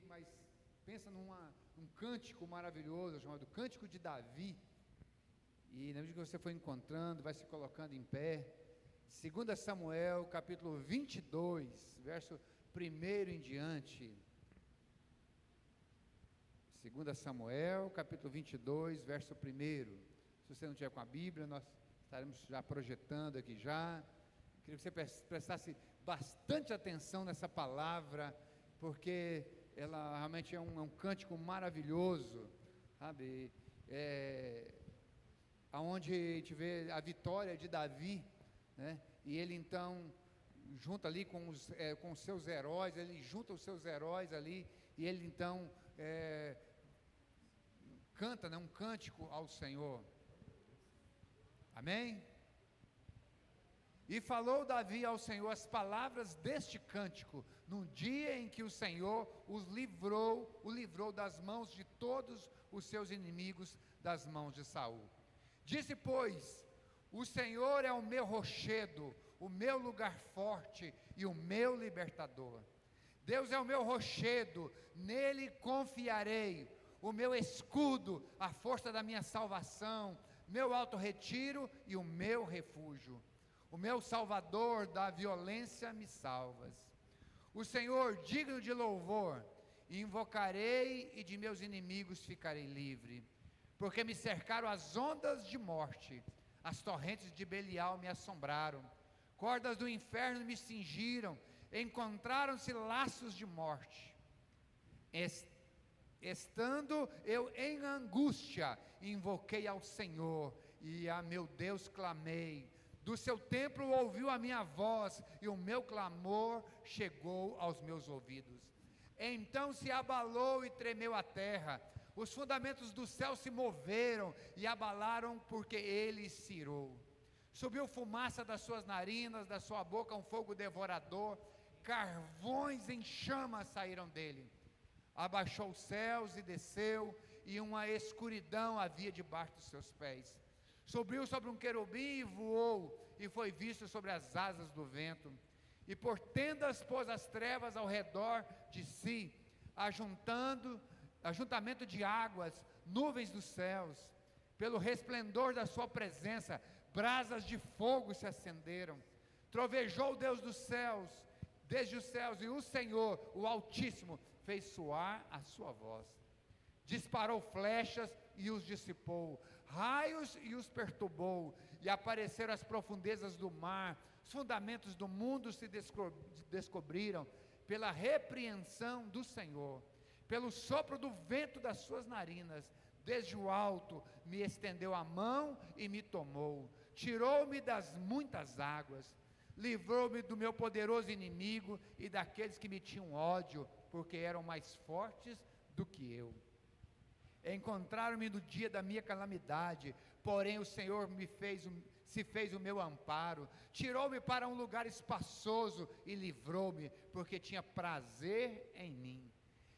mas pensa num cântico maravilhoso chamado Cântico de Davi. E na medida que você foi encontrando, vai se colocando em pé. 2 Samuel, capítulo 22, verso 1 em diante. 2 Samuel, capítulo 22, verso 1. Se você não tiver com a Bíblia, nós estaremos já projetando aqui já. Queria que você prestasse bastante atenção nessa palavra, porque ela realmente é um cântico maravilhoso, sabe? Aonde a gente vê a vitória de Davi, né? E ele então junta ali com os seus heróis, ele junta os seus heróis ali, e ele então canta, né, um cântico ao Senhor. Amém? E falou Davi ao Senhor as palavras deste cântico, no dia em que o Senhor o livrou das mãos de todos os seus inimigos, das mãos de Saul. Disse, pois, o Senhor é o meu rochedo, o meu lugar forte e o meu libertador. Deus é o meu rochedo, nele confiarei, o meu escudo, a força da minha salvação, meu alto retiro e o meu refúgio. O meu Salvador da violência me salvas. O Senhor digno de louvor, invocarei e de meus inimigos ficarei livre. Porque me cercaram as ondas de morte, as torrentes de Belial me assombraram, cordas do inferno me cingiram, encontraram-se laços de morte. Estando eu em angústia, invoquei ao Senhor, e a meu Deus clamei. Do seu templo ouviu a minha voz, e o meu clamor chegou aos meus ouvidos. Então se abalou e tremeu a terra, os fundamentos do céu se moveram e abalaram, porque ele se irou. Subiu fumaça das suas narinas, da sua boca um fogo devorador, carvões em chamas saíram dele. Abaixou os céus e desceu, e uma escuridão havia debaixo dos seus pés. Subiu sobre um querubim e voou, e foi visto sobre as asas do vento. E por tendas pôs as trevas ao redor de si, ajuntamento de águas, nuvens dos céus. Pelo resplendor da sua presença, brasas de fogo se acenderam. Trovejou o Deus dos céus, desde os céus, e o Senhor, o Altíssimo, fez soar a sua voz. Disparou flechas e os dissipou, raios e os perturbou, e apareceram as profundezas do mar, os fundamentos do mundo se descobriram, pela repreensão do Senhor, pelo sopro do vento das suas narinas. Desde o alto me estendeu a mão e me tomou, tirou-me das muitas águas, livrou-me do meu poderoso inimigo e daqueles que me tinham ódio, porque eram mais fortes do que eu. Encontraram-me no dia da minha calamidade, porém o Senhor se fez o meu amparo, tirou-me para um lugar espaçoso e livrou-me, porque tinha prazer em mim.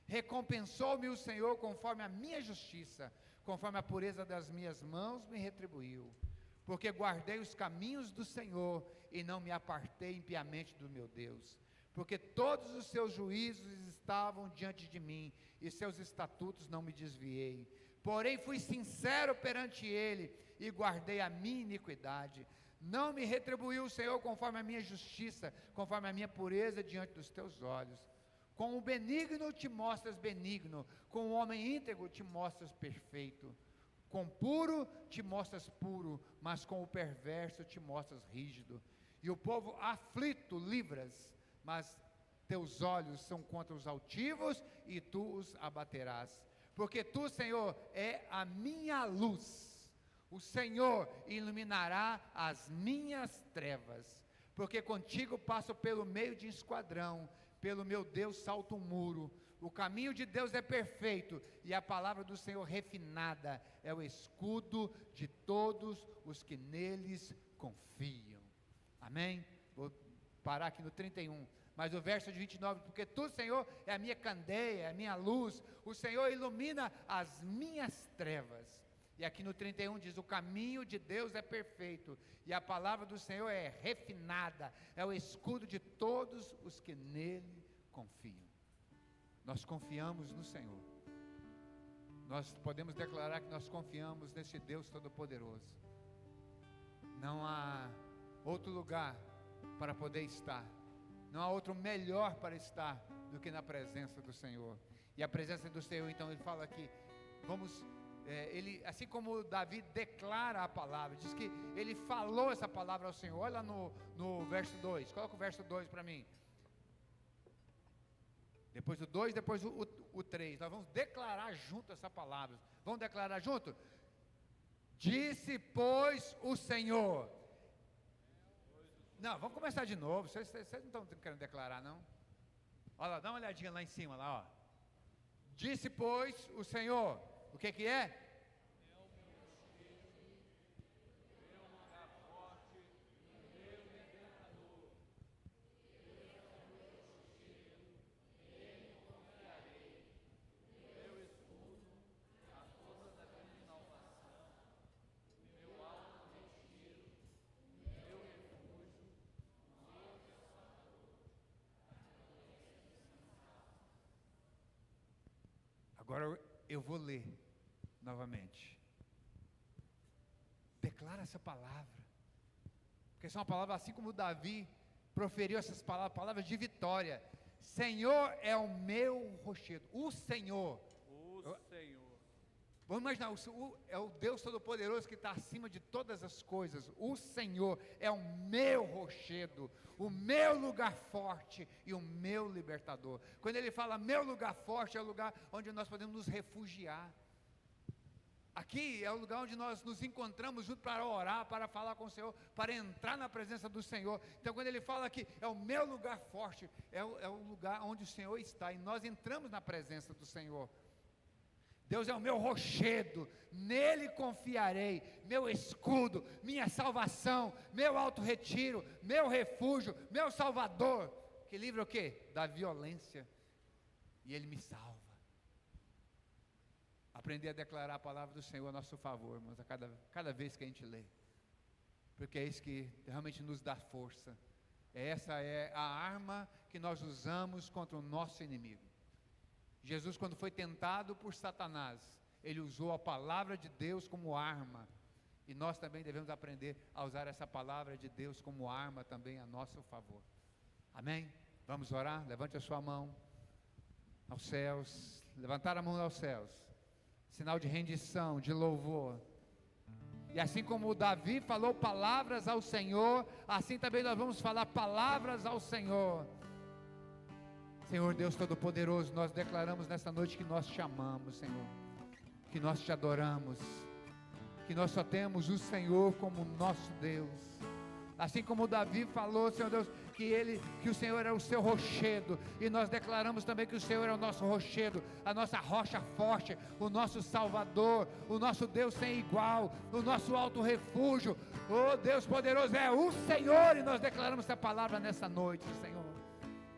Recompensou-me o Senhor conforme a minha justiça, conforme a pureza das minhas mãos me retribuiu. Porque guardei os caminhos do Senhor e não me apartei impiamente do meu Deus. Porque todos os seus juízos estavam diante de mim, e seus estatutos não me desviei. Porém fui sincero perante ele, e guardei a minha iniquidade. Não me retribuiu o Senhor conforme a minha justiça, conforme a minha pureza diante dos teus olhos. Com o benigno te mostras benigno, com o homem íntegro te mostras perfeito. Com puro te mostras puro, mas com o perverso te mostras rígido. E o povo aflito livras, mas teus olhos são contra os altivos, e tu os abaterás. Porque tu, Senhor, é a minha luz. O Senhor iluminará as minhas trevas. Porque contigo passo pelo meio de esquadrão, pelo meu Deus salto um muro. O caminho de Deus é perfeito, e a palavra do Senhor refinada é o escudo de todos os que neles confiam. Amém? Vou parar aqui no 31. Mas o verso de 29, porque tu, Senhor, é a minha candeia, é a minha luz, o Senhor ilumina as minhas trevas. E aqui no 31 diz, o caminho de Deus é perfeito, e a palavra do Senhor é refinada, é o escudo de todos os que nele confiam. Nós confiamos no Senhor. Nós podemos declarar que nós confiamos nesse Deus Todo-Poderoso. Não há outro lugar para poder estar. Não há outro melhor para estar do que na presença do Senhor. E a presença do Senhor, então, ele fala aqui, ele, assim como Davi declara a palavra, diz que ele falou essa palavra ao Senhor. Olha lá no verso 2, coloca o verso 2 para mim. Depois o 2, depois o 3, nós vamos declarar junto essa palavra. Vamos declarar junto? Disse, pois, o Senhor. Não, vamos começar de novo. Vocês não estão querendo declarar, não? Olha lá, dá uma olhadinha lá em cima, lá, ó. Disse, pois, o Senhor. O que é? Agora eu vou ler novamente. Declara essa palavra, porque essa é uma palavra, assim como Davi proferiu essas palavras de vitória. Senhor é o meu rochedo. O Senhor. Vamos imaginar, é o Deus Todo-Poderoso que está acima de todas as coisas. O Senhor é o meu rochedo, o meu lugar forte e o meu libertador. Quando ele fala meu lugar forte, é o lugar onde nós podemos nos refugiar. Aqui é o lugar onde nós nos encontramos junto para orar, para falar com o Senhor, para entrar na presença do Senhor. Então quando ele fala aqui, é o meu lugar forte, é o lugar onde o Senhor está, e nós entramos na presença do Senhor. Deus é o meu rochedo, nele confiarei, meu escudo, minha salvação, meu alto retiro, meu refúgio, meu salvador, que livra o quê? Da violência, e ele me salva. Aprender a declarar a palavra do Senhor a nosso favor, irmãos, a cada vez que a gente lê, porque é isso que realmente nos dá força. Essa é a arma que nós usamos contra o nosso inimigo. Jesus, quando foi tentado por Satanás, ele usou a palavra de Deus como arma, e nós também devemos aprender a usar essa palavra de Deus como arma também a nosso favor. Amém? Vamos orar? Levante a sua mão aos céus, levantar a mão aos céus, sinal de rendição, de louvor. E assim como Davi falou palavras ao Senhor, assim também nós vamos falar palavras ao Senhor. Senhor Deus Todo-Poderoso, nós declaramos nessa noite que nós te amamos, Senhor, que nós te adoramos, que nós só temos o Senhor como nosso Deus. Assim como Davi falou, Senhor Deus, que o Senhor é o seu rochedo, e nós declaramos também que o Senhor é o nosso rochedo, a nossa rocha forte, o nosso Salvador, o nosso Deus sem igual, o nosso alto refúgio. Oh Deus poderoso, é o Senhor, e nós declaramos essa palavra nessa noite, Senhor.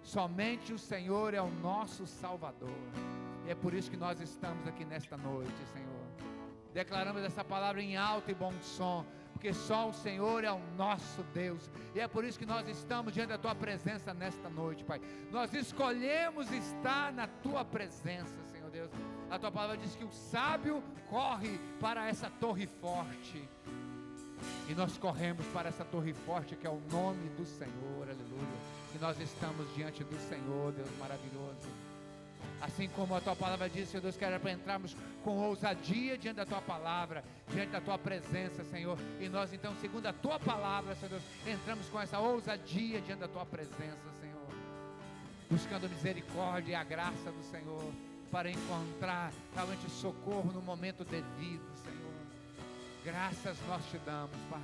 Somente o Senhor é o nosso Salvador, e é por isso que nós estamos aqui nesta noite, Senhor. Declaramos essa palavra em alto e bom som, porque só o Senhor é o nosso Deus, e é por isso que nós estamos diante da Tua presença nesta noite, Pai. Nós escolhemos estar na Tua presença, Senhor Deus. A Tua palavra diz que o sábio corre para essa torre forte, e nós corremos para essa torre forte que é o nome do Senhor, aleluia. E nós estamos diante do Senhor, Deus maravilhoso. Assim como a Tua palavra diz, Senhor Deus, que era para entrarmos com ousadia diante da Tua palavra, diante da Tua presença, Senhor. E nós então, segundo a Tua palavra, Senhor Deus, entramos com essa ousadia diante da Tua presença, Senhor, buscando misericórdia e a graça do Senhor, para encontrar realmente socorro no momento devido, Senhor. Graças nós te damos, Pai.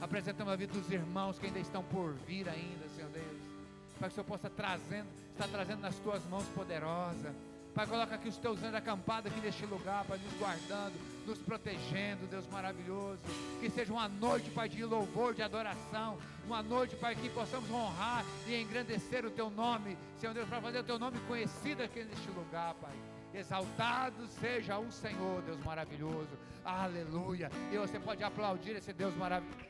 Apresentamos a vida dos irmãos que ainda estão por vir ainda, Senhor Deus, para que o Senhor possa estar trazendo nas Tuas mãos poderosas. Pai, coloca aqui os Teus anjos acampados aqui neste lugar, Pai, nos guardando, nos protegendo, Deus maravilhoso. Que seja uma noite, Pai, de louvor, de adoração, uma noite, Pai, que possamos honrar e engrandecer o Teu nome, Senhor Deus, para fazer o Teu nome conhecido aqui neste lugar, Pai. Exaltado seja o Senhor, Deus maravilhoso, aleluia. E você pode aplaudir esse Deus maravilhoso.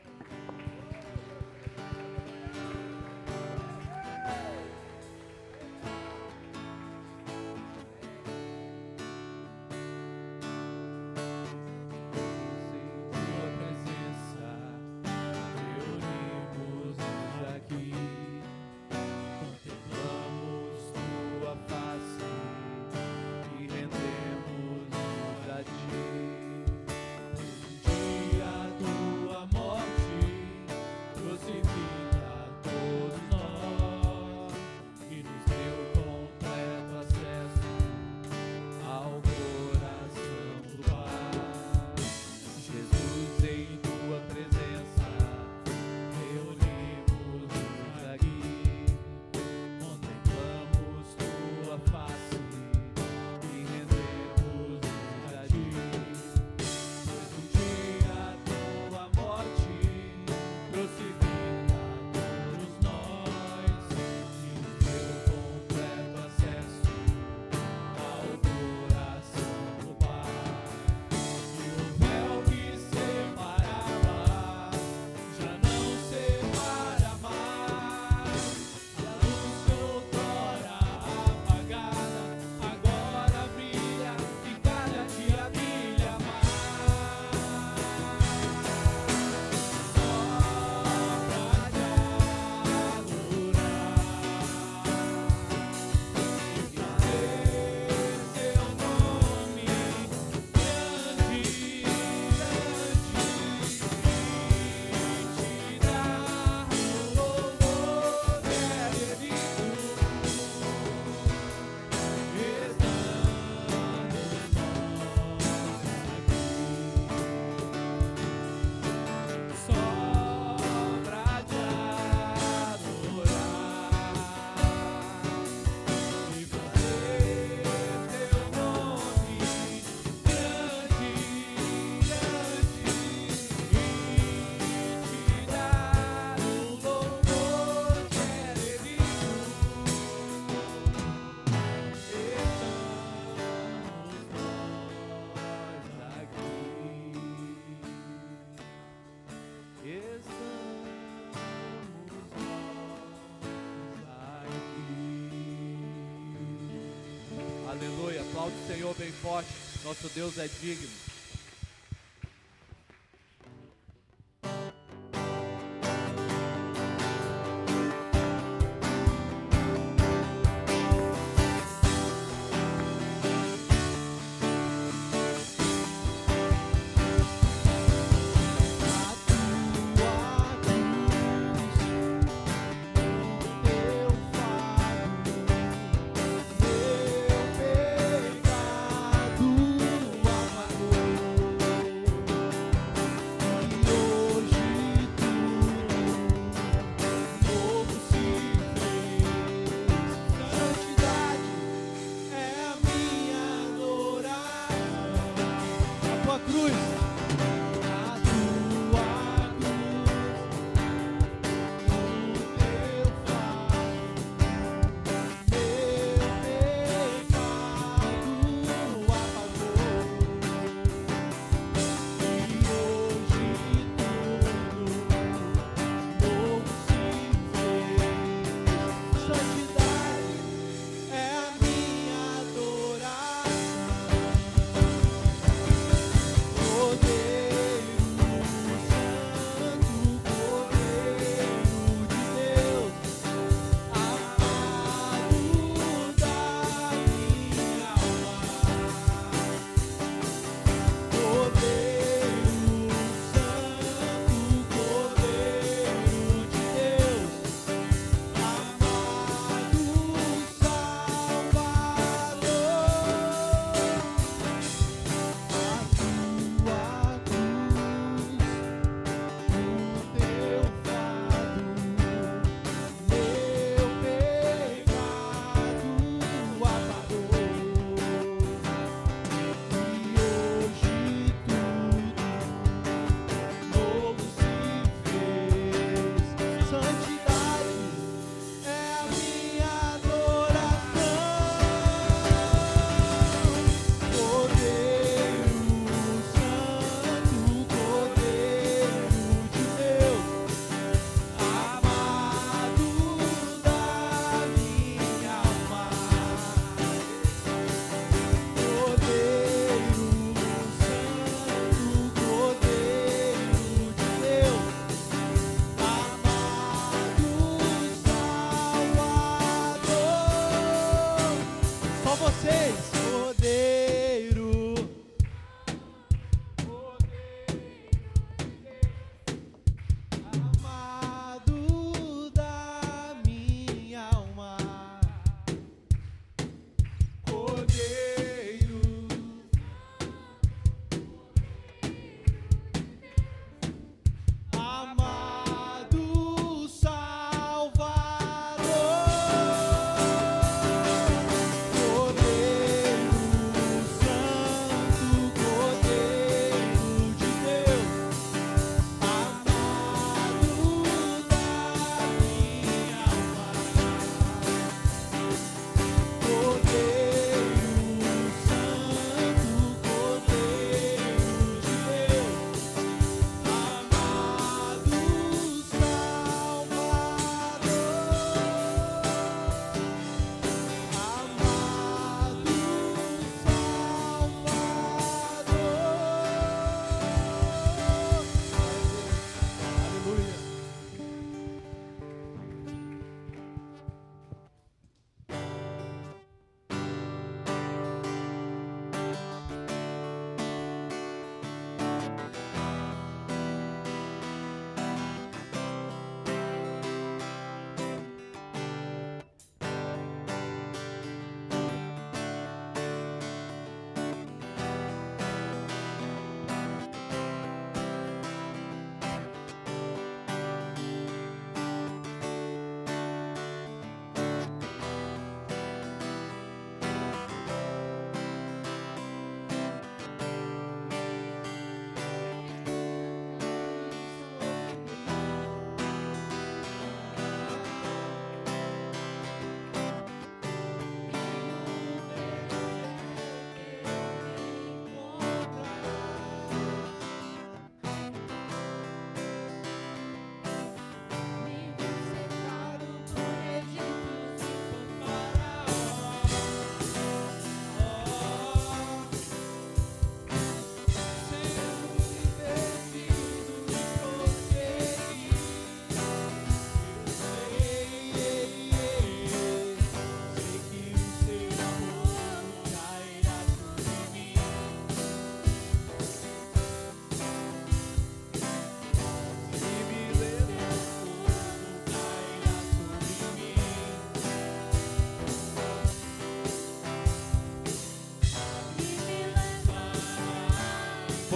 Aplaude o Senhor bem forte. Nosso Deus é digno.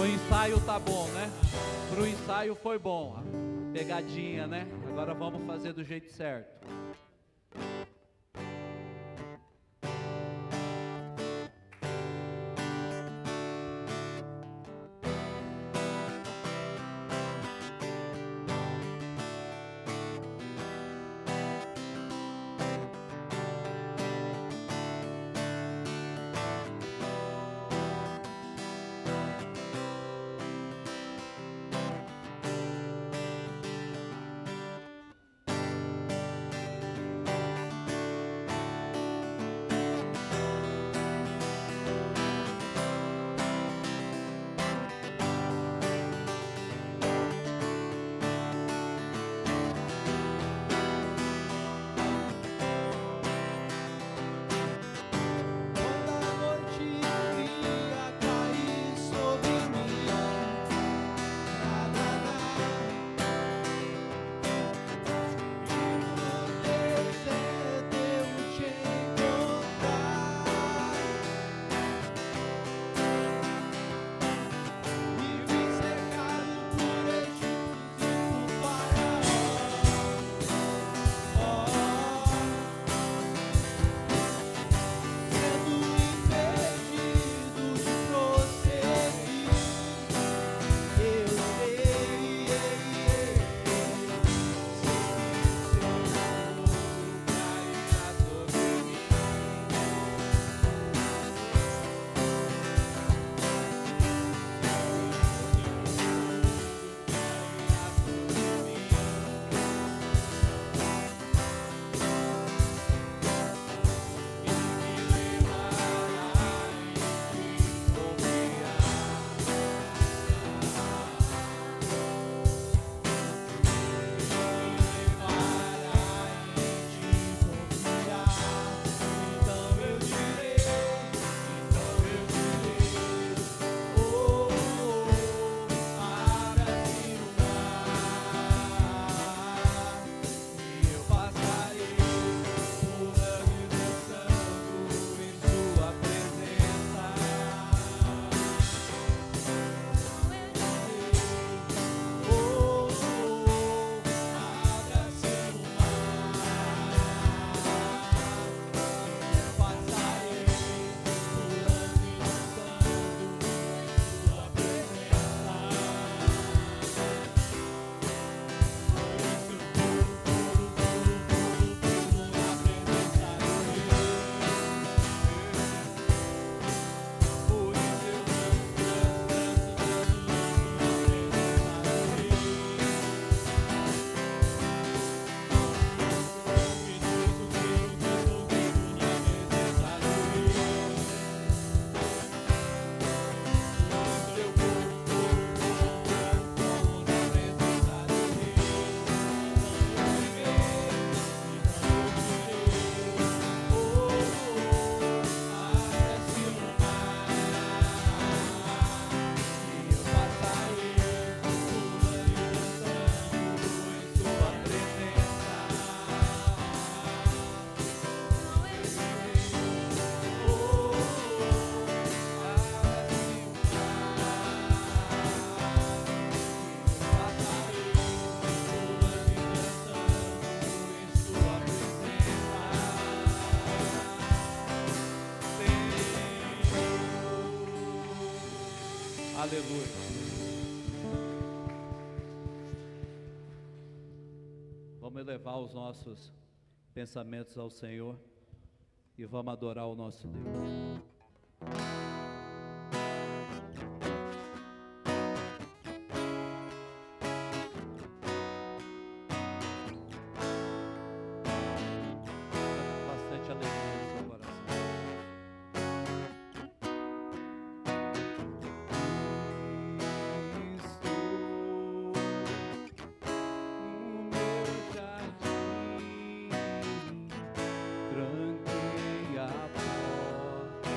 O ensaio tá bom, né? Pro ensaio foi bom. Pegadinha, né? Agora vamos fazer do jeito certo. Aleluia. Vamos elevar os nossos pensamentos ao Senhor e vamos adorar o nosso Deus. Bastante alegria no seu coração. Tranquei a porta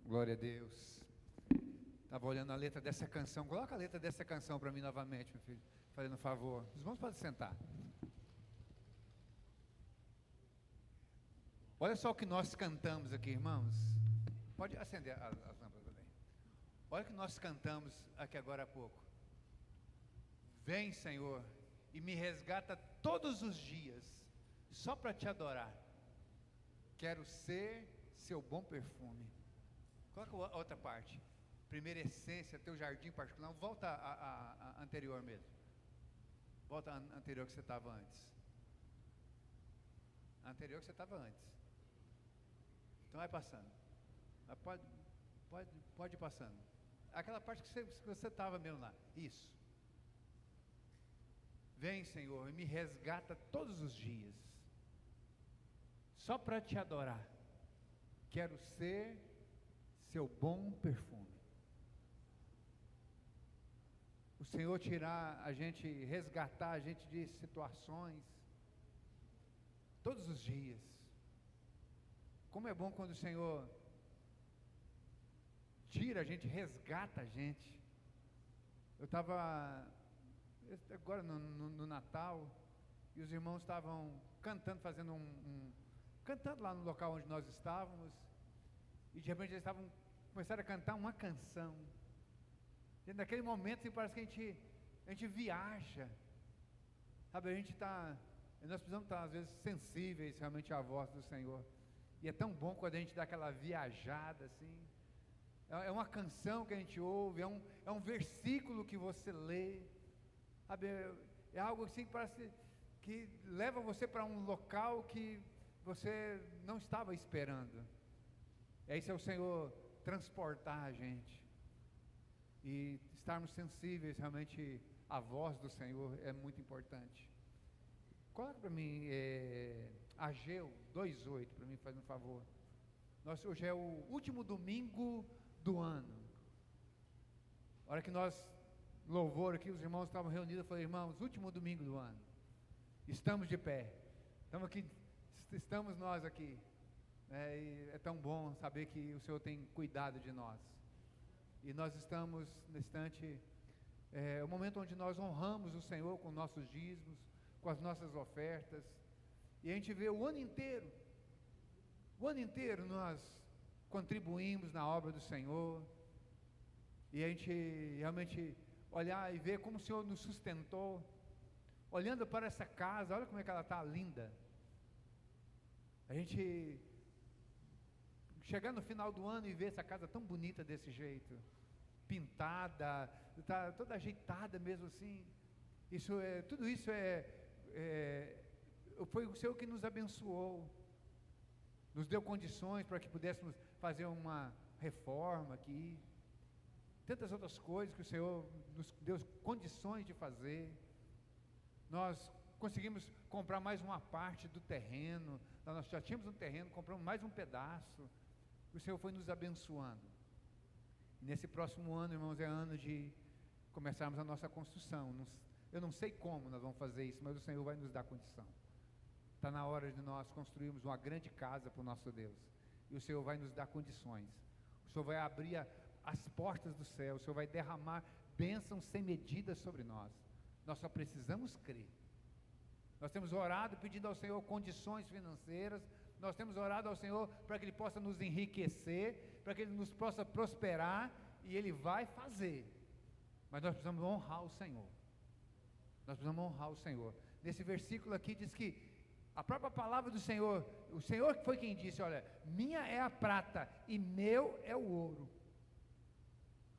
Glória a Deus. Estava olhando a letra dessa canção. Coloca a letra dessa canção para mim novamente, meu filho. Fazendo um favor. Os irmãos podem sentar. Olha só o que nós cantamos aqui, irmãos. Pode acender as lâmpadas também. Olha o que nós cantamos aqui agora há pouco. Vem, Senhor, e me resgata todos os dias, só para te adorar. Quero ser seu bom perfume. Coloca a outra parte. Primeira essência, teu jardim particular. Volta a anterior mesmo. Volta a anterior que você estava antes. A anterior que você estava antes. Então vai passando. Pode ir passando. Aquela parte que você estava mesmo lá. Isso. Vem, Senhor, e me resgata todos os dias, só para te adorar. Quero ser seu bom perfume. O Senhor tirar a gente, resgatar a gente de situações, todos os dias. Como é bom quando o Senhor tira a gente, resgata a gente. Eu estava agora no Natal, e os irmãos estavam cantando, fazendo cantando lá no local onde nós estávamos, e de repente eles começaram a cantar uma canção, e naquele momento assim, parece que a gente viaja, sabe, nós precisamos estar às vezes sensíveis realmente à voz do Senhor, e é tão bom quando a gente dá aquela viajada assim, é uma canção que a gente ouve, é um versículo que você lê, sabe, é algo assim que parece que leva você para um local que você não estava esperando. Esse é o Senhor transportar a gente. E estarmos sensíveis realmente à voz do Senhor é muito importante. Coloca para mim Ageu 2:8, para mim, faz um favor. Hoje é o último domingo do ano. A hora que nós louvor aqui, os irmãos estavam reunidos, eu falei, irmãos, último domingo do ano, estamos de pé, estamos nós aqui, e é tão bom saber que o Senhor tem cuidado de nós, e nós estamos nesse instante, o momento onde nós honramos o Senhor com nossos dízimos, com as nossas ofertas, e a gente vê o ano inteiro nós contribuímos na obra do Senhor, e a gente realmente olhar e ver como o Senhor nos sustentou, olhando para essa casa, olha como é que ela está linda, a gente chegar no final do ano e ver essa casa tão bonita desse jeito, pintada, está toda ajeitada mesmo assim, tudo isso foi o Senhor que nos abençoou, nos deu condições para que pudéssemos fazer uma reforma aqui, tantas outras coisas que o Senhor nos deu condições de fazer. Nós conseguimos comprar mais uma parte do terreno, nós já tínhamos um terreno, compramos mais um pedaço, o Senhor foi nos abençoando. E nesse próximo ano, irmãos, é ano de começarmos a nossa construção. Eu não sei como nós vamos fazer isso, mas o Senhor vai nos dar condição. Está na hora de nós construirmos uma grande casa para o nosso Deus, e o Senhor vai nos dar condições, o Senhor vai abrir as portas do céu, o Senhor vai derramar bênçãos sem medida sobre nós. Nós só precisamos crer. Nós temos orado pedindo ao Senhor condições financeiras, nós temos orado ao Senhor para que Ele possa nos enriquecer, para que Ele nos possa prosperar, e Ele vai fazer, mas nós precisamos honrar o Senhor. Nós precisamos honrar o Senhor. Nesse versículo aqui diz que a própria palavra do Senhor, o Senhor foi quem disse, olha, minha é a prata e meu é o ouro.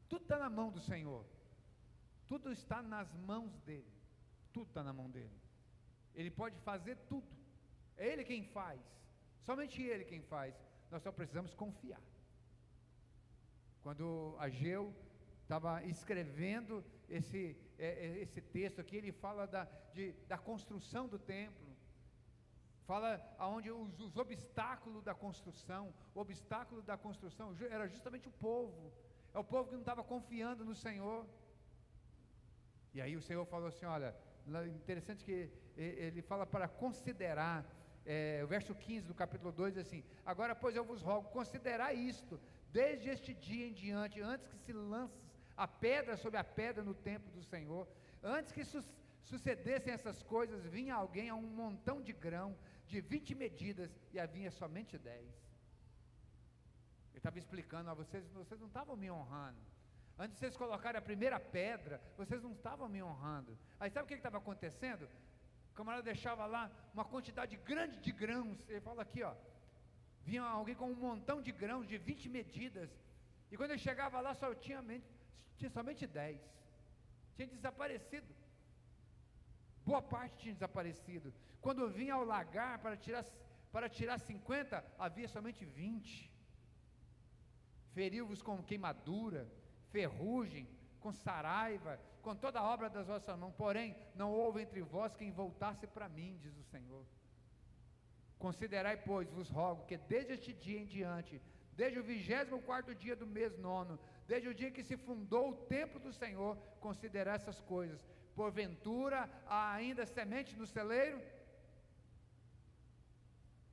Tudo está na mão do Senhor, tudo está nas mãos dEle, tudo está na mão dEle, Ele pode fazer tudo, é Ele quem faz, somente Ele quem faz, nós só precisamos confiar. Quando Ageu estava escrevendo esse texto aqui, ele fala da construção do templo, fala aonde os obstáculos da construção, o obstáculo da construção era justamente o povo, é o povo que não estava confiando no Senhor. E aí o Senhor falou assim, olha, interessante que ele fala para considerar, o verso 15 do capítulo 2 diz assim, agora pois eu vos rogo, considerai isto, desde este dia em diante, antes que se lance a pedra sobre a pedra no templo do Senhor, antes que sucedessem essas coisas, vinha alguém a um montão de grão, de 20 medidas, e havia somente 10. Ele estava explicando: vocês não estavam me honrando. Antes de vocês colocarem a primeira pedra, vocês não estavam me honrando. Aí sabe o que estava acontecendo? O camarada deixava lá uma quantidade grande de grãos. Ele fala aqui, vinha alguém com um montão de grãos de 20 medidas, e quando ele chegava lá só tinha somente 10. Tinha desaparecido. Boa parte tinha desaparecido. Quando vinha ao lagar para tirar 50, havia somente 20. Feriu-vos com queimadura, ferrugem, com saraiva, com toda a obra das vossas mãos, porém não houve entre vós quem voltasse para mim, diz o Senhor. Considerai, pois, vos rogo, que desde este dia em diante, desde o 24º dia do mês 9, desde o dia que se fundou o templo do Senhor, considerai essas coisas. Porventura há ainda semente no celeiro?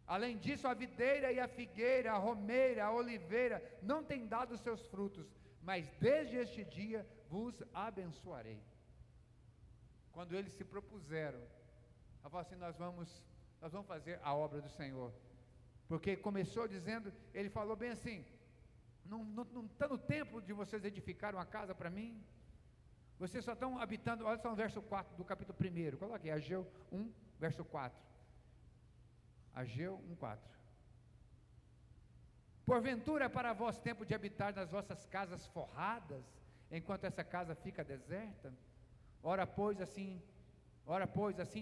Além disso, a videira e a figueira, a romeira, a oliveira não têm dado os seus frutos, mas desde este dia vos abençoarei. Quando eles se propuseram a falar assim: nós vamos fazer a obra do Senhor, porque começou dizendo, ele falou bem assim: não está no tempo de vocês edificar uma casa para mim? Vocês só estão habitando. Olha só o verso 4 do capítulo 1, coloque aí, Ageu 1, verso 4. Ageu 1:4. Porventura é para vós tempo de habitar nas vossas casas forradas, enquanto essa casa fica deserta? Ora pois assim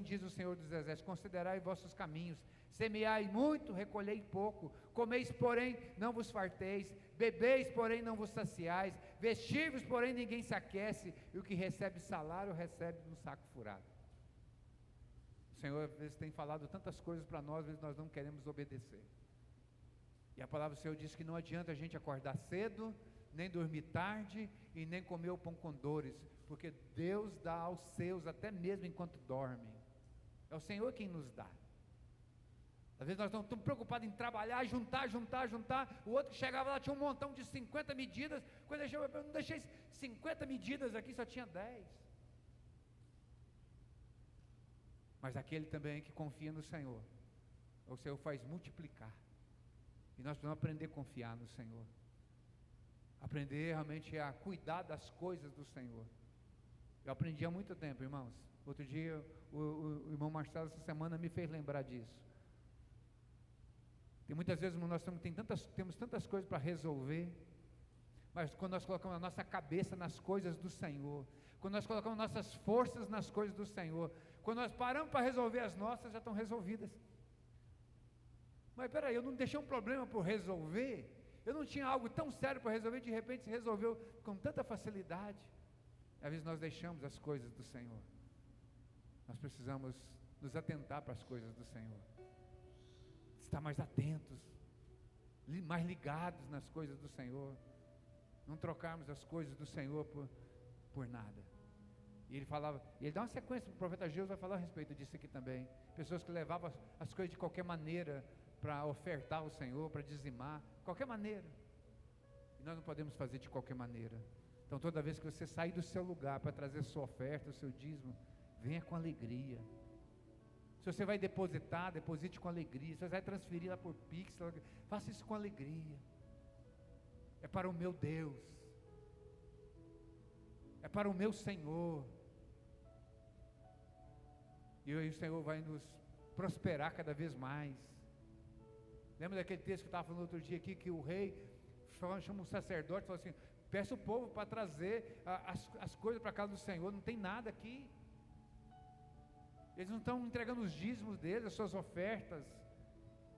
diz o Senhor dos Exércitos: considerai vossos caminhos, semeai muito, recolhei pouco, comeis porém não vos farteis, bebeis porém não vos saciais, vestir-vos porém ninguém se aquece, e o que recebe salário recebe no saco furado. O Senhor às vezes tem falado tantas coisas para nós, às vezes nós não queremos obedecer. E a palavra do Senhor diz que não adianta a gente acordar cedo, nem dormir tarde, e nem comer o pão com dores, porque Deus dá aos seus até mesmo enquanto dormem. É o Senhor quem nos dá. Às vezes nós não estamos preocupados em trabalhar, juntar. O outro que chegava lá tinha um montão de 50 medidas. Quando ele chegou, eu não deixei 50 medidas aqui, só tinha 10. Mas aquele também que confia no Senhor, o Senhor faz multiplicar. E nós precisamos aprender a confiar no Senhor, aprender realmente a cuidar das coisas do Senhor. Eu aprendi há muito tempo, irmãos. Outro dia o irmão Marcelo essa semana me fez lembrar disso. Tem muitas vezes nós temos tantas coisas para resolver, mas quando nós colocamos a nossa cabeça nas coisas do Senhor, quando nós colocamos nossas forças nas coisas do Senhor, quando nós paramos para resolver as nossas, já estão resolvidas. Mas peraí, eu não deixei um problema por resolver, eu não tinha algo tão sério para resolver, de repente se resolveu com tanta facilidade. Às vezes nós deixamos as coisas do Senhor. Nós precisamos nos atentar para as coisas do Senhor, estar mais atentos, mais ligados nas coisas do Senhor, não trocarmos as coisas do Senhor por nada. E ele dá uma sequência, o profeta Ageu vai falar a respeito disso aqui também. Pessoas que levavam as coisas de qualquer maneira para ofertar ao Senhor, para dizimar, qualquer maneira. E nós não podemos fazer de qualquer maneira. Então toda vez que você sair do seu lugar para trazer sua oferta, o seu dízimo, venha com alegria. Se você vai depositar, deposite com alegria. Se você vai transferir lá por Pix, faça isso com alegria. É para o meu Deus, é para o meu Senhor. E o Senhor vai nos prosperar cada vez mais. Lembra daquele texto que eu estava falando outro dia aqui, que o rei chama um sacerdote e fala assim: peça o povo para trazer as coisas para a casa do Senhor, não tem nada aqui. Eles não estão entregando os dízimos deles, as suas ofertas.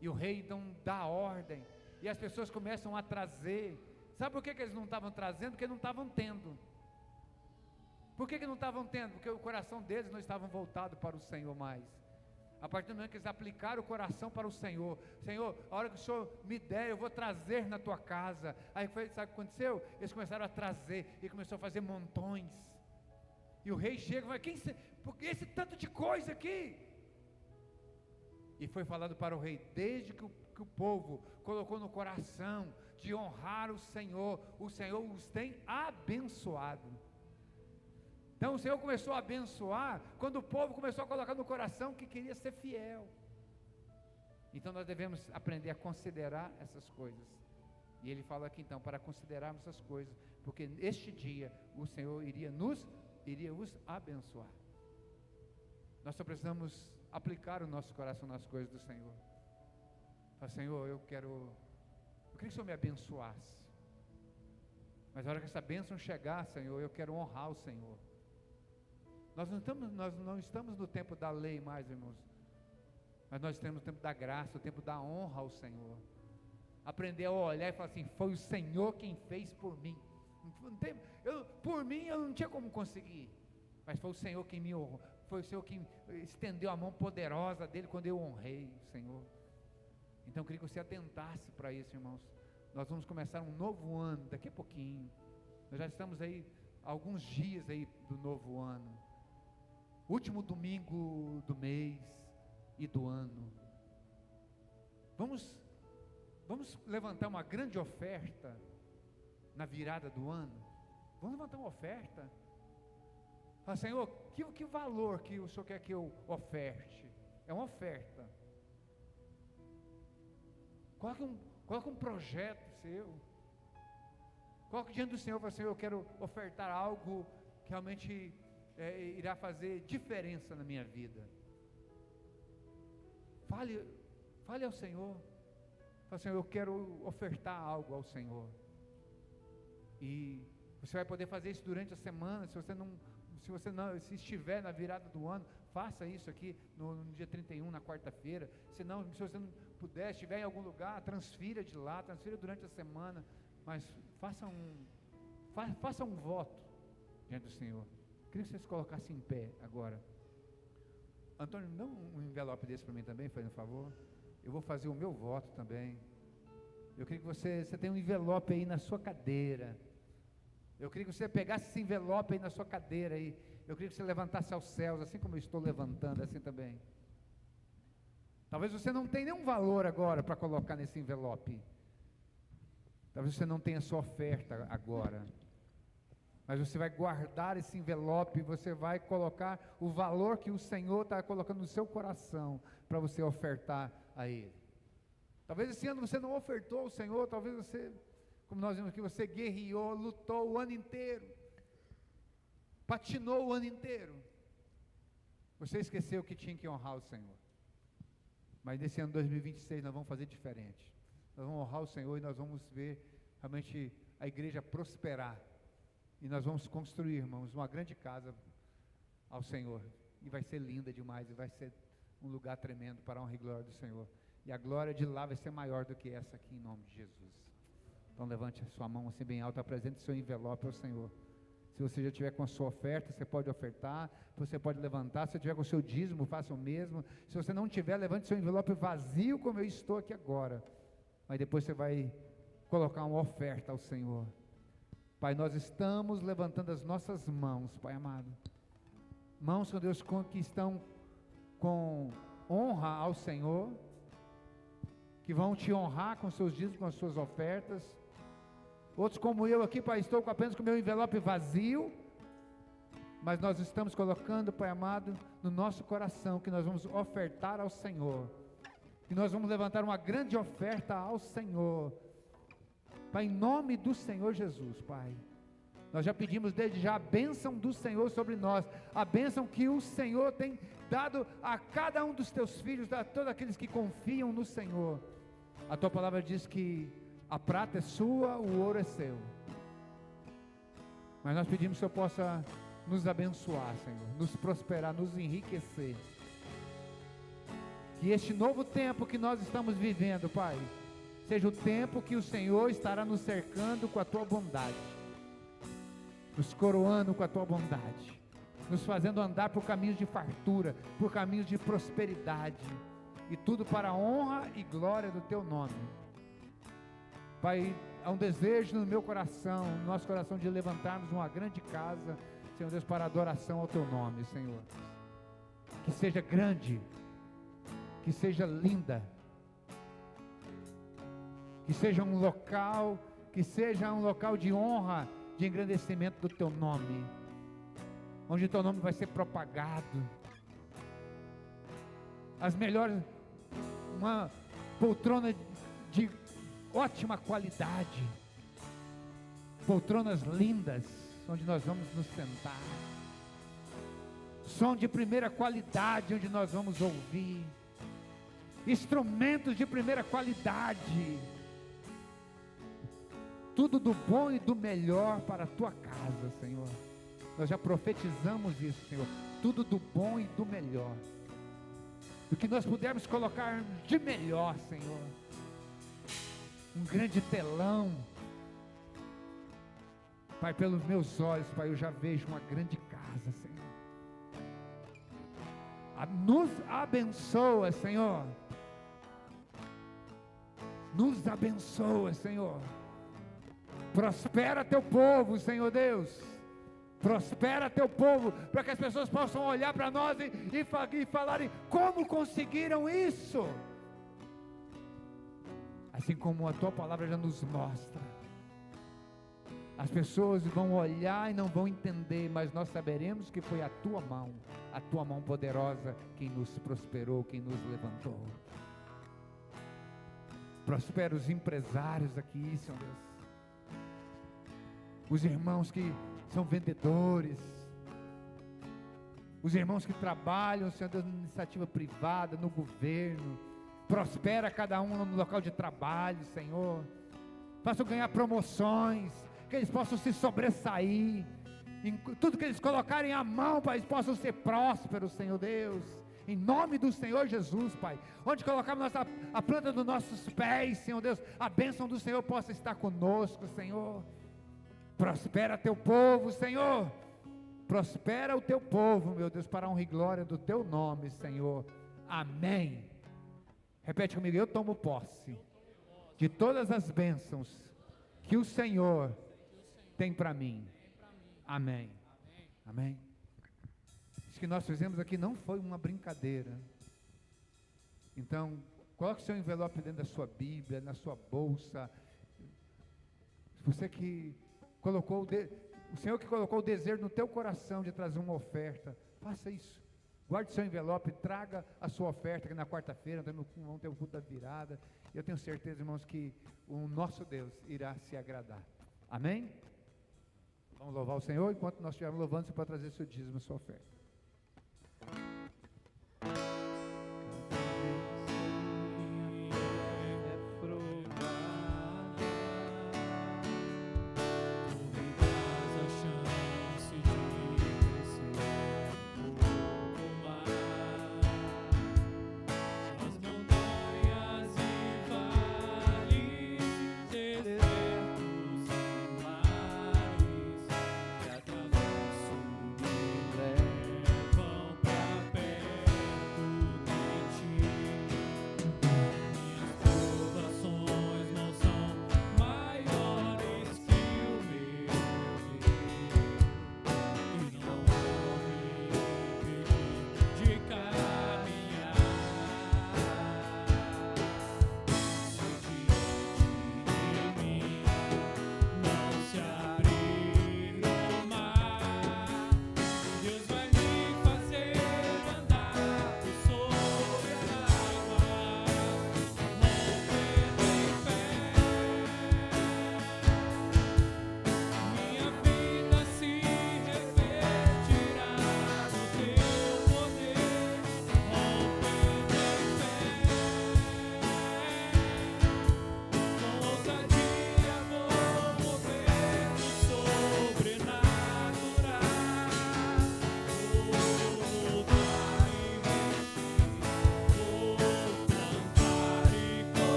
E o rei então dá a ordem, e as pessoas começam a trazer. Sabe por que eles não estavam trazendo? Porque não estavam tendo. Por que não estavam tendo? Porque o coração deles não estava voltado para o Senhor mais. A partir do momento que eles aplicaram o coração para o Senhor: Senhor, a hora que o Senhor me der, eu vou trazer na tua casa. Aí sabe o que aconteceu? Eles começaram a trazer, e começou a fazer montões. E o rei chega e fala: por que esse tanto de coisa aqui? E foi falado para o rei: desde que que o povo colocou no coração de honrar o Senhor os tem abençoado. Então o Senhor começou a abençoar quando o povo começou a colocar no coração que queria ser fiel. Então nós devemos aprender a considerar essas coisas. E ele fala aqui então, para considerarmos essas coisas, porque neste dia o Senhor iria os abençoar. Nós só precisamos aplicar o nosso coração nas coisas do Senhor. Fala, Senhor, eu queria que o Senhor me abençoasse. Mas na hora que essa bênção chegar, Senhor, eu quero honrar o Senhor. Nós não estamos no tempo da lei mais, irmãos. Mas nós estamos no tempo da graça, o tempo da honra ao Senhor. Aprender a olhar e falar assim, foi o Senhor quem fez por mim. Por mim eu não tinha como conseguir. Mas foi o Senhor quem me honrou. Foi o Senhor quem estendeu a mão poderosa dele quando eu honrei o Senhor. Então eu queria que você atentasse para isso, irmãos. Nós vamos começar um novo ano daqui a pouquinho. Nós já estamos aí alguns dias aí do novo ano. Último domingo do mês e do ano. Vamos levantar uma grande oferta na virada do ano. Vamos levantar uma oferta. Fala, Senhor, que valor que o Senhor quer que eu oferte? É uma oferta. Coloque um projeto seu. Coloque diante do Senhor, fala, Senhor, eu quero ofertar algo que realmente irá fazer diferença na minha vida. Fale ao Senhor. Fala, Senhor, eu quero ofertar algo ao Senhor. E você vai poder fazer isso durante a semana. Se estiver na virada do ano, faça isso aqui no dia 31, na quarta-feira. Se você não puder, estiver em algum lugar, transfira de lá, transfira durante a semana. Mas faça um voto diante do Senhor. Queria que vocês colocassem em pé agora. Antônio, dá um envelope desse para mim também, faz um favor. Eu vou fazer o meu voto também. Eu queria que você tenha um envelope aí na sua cadeira. Eu queria que você pegasse esse envelope aí na sua cadeira aí. Eu queria que você levantasse aos céus, assim como eu estou levantando, assim também. Talvez você não tenha nenhum valor agora para colocar nesse envelope. Talvez você não tenha sua oferta agora. Mas você vai guardar esse envelope, você vai colocar o valor que o Senhor está colocando no seu coração para você ofertar a Ele. Talvez esse ano você não ofertou ao Senhor, talvez você, como nós vimos aqui, você guerreou, lutou o ano inteiro, patinou o ano inteiro. Você esqueceu que tinha que honrar o Senhor. Mas nesse ano 2026 nós vamos fazer diferente. Nós vamos honrar o Senhor e nós vamos ver realmente a igreja prosperar. E nós vamos construir, irmãos, uma grande casa ao Senhor. E vai ser linda demais, e vai ser um lugar tremendo para a honra e glória do Senhor. E a glória de lá vai ser maior do que essa aqui, em nome de Jesus. Então levante a sua mão assim bem alta, apresente seu envelope ao Senhor. Se você já tiver com a sua oferta, você pode ofertar, você pode levantar. Se você tiver com o seu dízimo, faça o mesmo. Se você não tiver, levante seu envelope vazio, como eu estou aqui agora. Mas depois você vai colocar uma oferta ao Senhor. Pai, nós estamos levantando as nossas mãos, Pai amado. Mãos, com Deus, que estão com honra ao Senhor, que vão te honrar com seus dízimos, com as suas ofertas. Outros como eu aqui, Pai, estou apenas com o meu envelope vazio, mas nós estamos colocando, Pai amado, no nosso coração, que nós vamos ofertar ao Senhor, que nós vamos levantar uma grande oferta ao Senhor, Pai, em nome do Senhor Jesus, Pai. Nós já pedimos desde já a bênção do Senhor sobre nós, a bênção que o Senhor tem dado a cada um dos teus filhos, a todos aqueles que confiam no Senhor. A tua palavra diz que a prata é sua, o ouro é seu. Mas nós pedimos que o Senhor possa nos abençoar, Senhor, nos prosperar, nos enriquecer. Que este novo tempo que nós estamos vivendo, Pai, seja o tempo que o Senhor estará nos cercando com a tua bondade, nos coroando com a tua bondade, nos fazendo andar por caminhos de fartura, por caminhos de prosperidade, e tudo para a honra e glória do teu nome. Pai, há um desejo no meu coração, no nosso coração, de levantarmos uma grande casa, Senhor Deus, para adoração ao teu nome, Senhor. Que seja grande, que seja linda, que seja um local de honra, de engrandecimento do Teu nome, onde o Teu nome vai ser propagado, as melhores, uma poltrona de ótima qualidade, poltronas lindas, onde nós vamos nos sentar, som de primeira qualidade, onde nós vamos ouvir, instrumentos de primeira qualidade, tudo do bom e do melhor para a Tua casa, Senhor. Nós já profetizamos isso, Senhor, tudo do bom e do melhor, do que nós pudermos colocar de melhor, Senhor, um grande telão, Pai, pelos meus olhos, Pai, eu já vejo uma grande casa, Senhor. Nos abençoa, Senhor. Nos abençoa, Senhor. Prospera Teu povo, Senhor Deus. Prospera Teu povo, para que as pessoas possam olhar para nós e falarem: como conseguiram isso? Assim como a Tua palavra já nos mostra. As pessoas vão olhar e não vão entender, mas nós saberemos que foi a Tua mão poderosa, quem nos prosperou, quem nos levantou. Prospera os empresários aqui, Senhor Deus. Os irmãos que são vendedores, os irmãos que trabalham, Senhor Deus, na iniciativa privada, no governo. Prospera cada um no local de trabalho, Senhor. Façam ganhar promoções, que eles possam se sobressair, em tudo que eles colocarem à mão, Pai, eles possam ser prósperos, Senhor Deus, em nome do Senhor Jesus, Pai. Onde colocarmos a planta dos nossos pés, Senhor Deus, a bênção do Senhor possa estar conosco, Senhor. Prospera Teu povo, Senhor. Prospera o Teu povo, meu Deus, para a honra e glória do Teu nome, Senhor. Amém. Repete comigo: eu tomo posse de todas as bênçãos que o Senhor tem para mim. Amém. Amém. Isso que nós fizemos aqui não foi uma brincadeira. Então, coloque o seu envelope dentro da sua Bíblia, na sua bolsa. Você que colocou o Senhor que colocou o desejo no teu coração de trazer uma oferta, faça isso. Guarde seu envelope, traga a sua oferta, que na quarta-feira vamos ter o culto da virada. Eu tenho certeza, irmãos, que o nosso Deus irá se agradar. Amém? Vamos louvar o Senhor. Enquanto nós estivermos louvando, você pode trazer seu dízimo, sua oferta.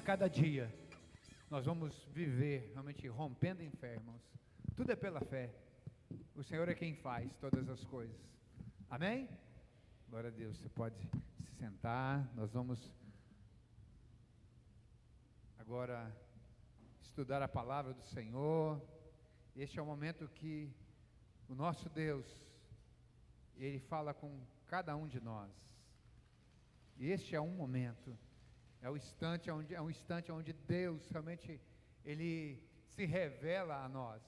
Cada dia nós vamos viver realmente rompendo em fé, irmãos. Tudo é pela fé. O Senhor é quem faz todas as coisas. Amém? Glória a Deus. Você pode se sentar. Nós vamos agora estudar a palavra do Senhor. Este é o momento que o nosso Deus Ele fala com cada um de nós. E este é um momento, é um instante onde Deus realmente, Ele se revela a nós.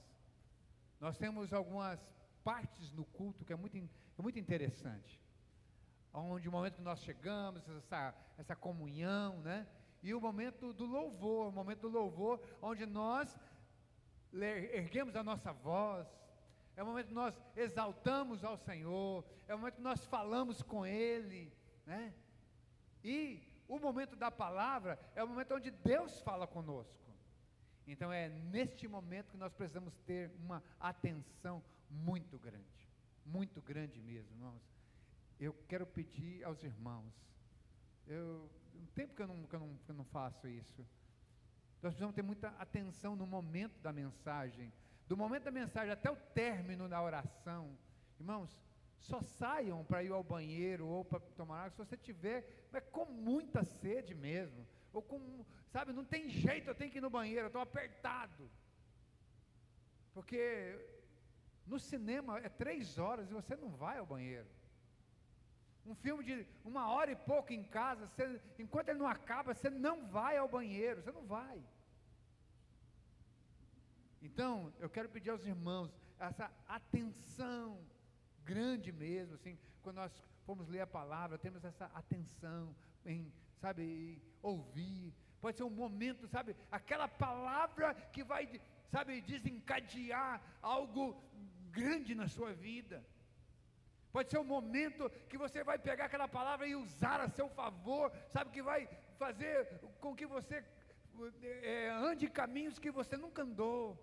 Nós temos algumas partes no culto que é muito interessante. Onde o momento que nós chegamos, essa comunhão, né? E o momento do louvor, onde nós erguemos a nossa voz, é o momento que nós exaltamos ao Senhor, é o momento que nós falamos com Ele, né? E o momento da palavra é o momento onde Deus fala conosco. Então é neste momento que nós precisamos ter uma atenção muito grande mesmo, irmãos. Eu quero pedir aos irmãos, um tempo que eu não faço isso, nós precisamos ter muita atenção no momento da mensagem, do momento da mensagem até o término da oração. Irmãos, só saiam para ir ao banheiro ou para tomar água se você tiver, mas com muita sede mesmo, ou sabe, não tem jeito, eu tenho que ir no banheiro, eu estou apertado, porque no cinema é 3 horas e você não vai ao banheiro. Um filme de 1h e pouco em casa, enquanto ele não acaba, você não vai ao banheiro, você não vai. Então, eu quero pedir aos irmãos essa atenção grande mesmo, assim, quando nós formos ler a palavra, temos essa atenção em, sabe, ouvir. Pode ser um momento, sabe, aquela palavra que vai, sabe, desencadear algo grande na sua vida. Pode ser um momento que você vai pegar aquela palavra e usar a seu favor, sabe, que vai fazer com que você ande em caminhos que você nunca andou.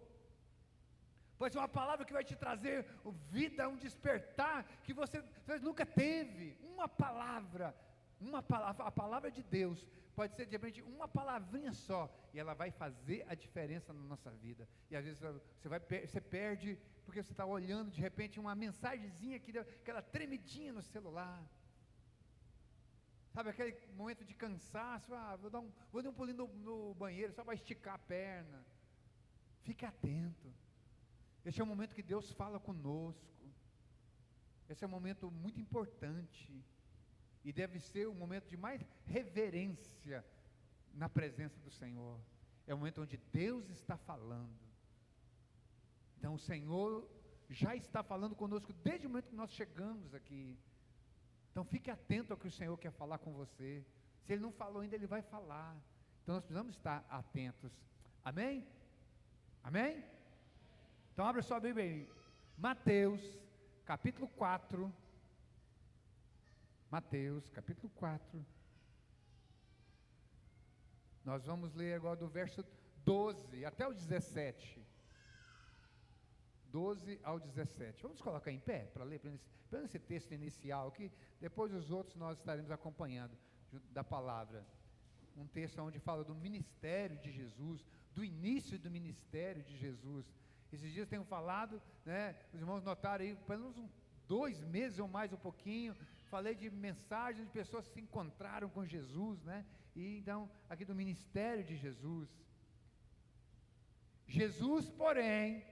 Pode ser uma palavra que vai te trazer vida, um despertar que você nunca teve. Uma palavra, a palavra de Deus, pode ser de repente uma palavrinha só, e ela vai fazer a diferença na nossa vida. E às vezes você perde, porque você está olhando de repente uma mensagenzinha, aquela tremidinha no celular. Sabe, aquele momento de cansaço, vou dar um pulinho no banheiro, só para esticar a perna. Fique atento. Esse é o momento que Deus fala conosco. Esse é um momento muito importante. E deve ser o momento de mais reverência na presença do Senhor. É o momento onde Deus está falando. Então o Senhor já está falando conosco desde o momento que nós chegamos aqui. Então fique atento ao que o Senhor quer falar com você. Se Ele não falou ainda, Ele vai falar. Então nós precisamos estar atentos. Amém? Amém? Então abra sua Bíblia aí. Mateus, capítulo 4. Mateus, capítulo 4. Nós vamos ler agora do verso 12 até o 17. 12 ao 17. Vamos colocar em pé para ler pelo esse texto inicial aqui. Depois os outros nós estaremos acompanhando da palavra. Um texto onde fala do ministério de Jesus, do início do ministério de Jesus. Esses dias tenho falado, né, os irmãos notaram aí, pelo menos 2 meses ou mais um pouquinho, falei de mensagens de pessoas que se encontraram com Jesus, né, e então, aqui do ministério de Jesus. Jesus, porém,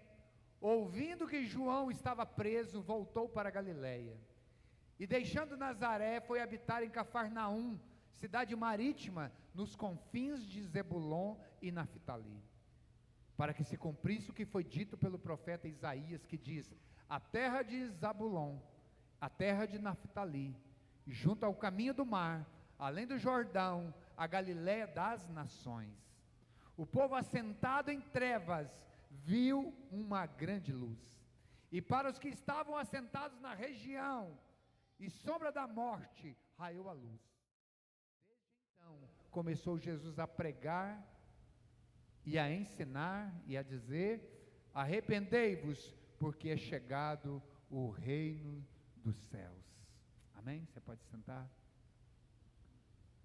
ouvindo que João estava preso, voltou para Galiléia, e deixando Nazaré, foi habitar em Cafarnaum, cidade marítima, nos confins de Zebulon e Naftali, para que se cumprisse o que foi dito pelo profeta Isaías, que diz: a terra de Zabulon, a terra de Naftali, junto ao caminho do mar, além do Jordão, a Galiléia das nações. O povo assentado em trevas viu uma grande luz, e para os que estavam assentados na região e sombra da morte, raiou a luz. Desde então começou Jesus a pregar e a ensinar e a dizer: arrependei-vos, porque é chegado o reino dos céus. Amém? Você pode sentar.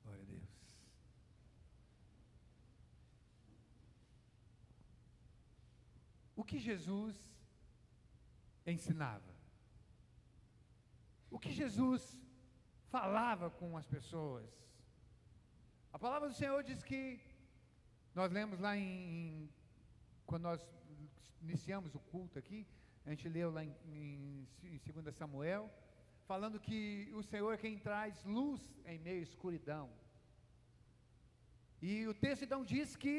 Glória a Deus. O que Jesus ensinava? O que Jesus falava com as pessoas? A palavra do Senhor diz que, nós lemos lá quando nós iniciamos o culto aqui, a gente leu lá em 2 Samuel, falando que o Senhor é quem traz luz em meio à escuridão. E o texto então diz que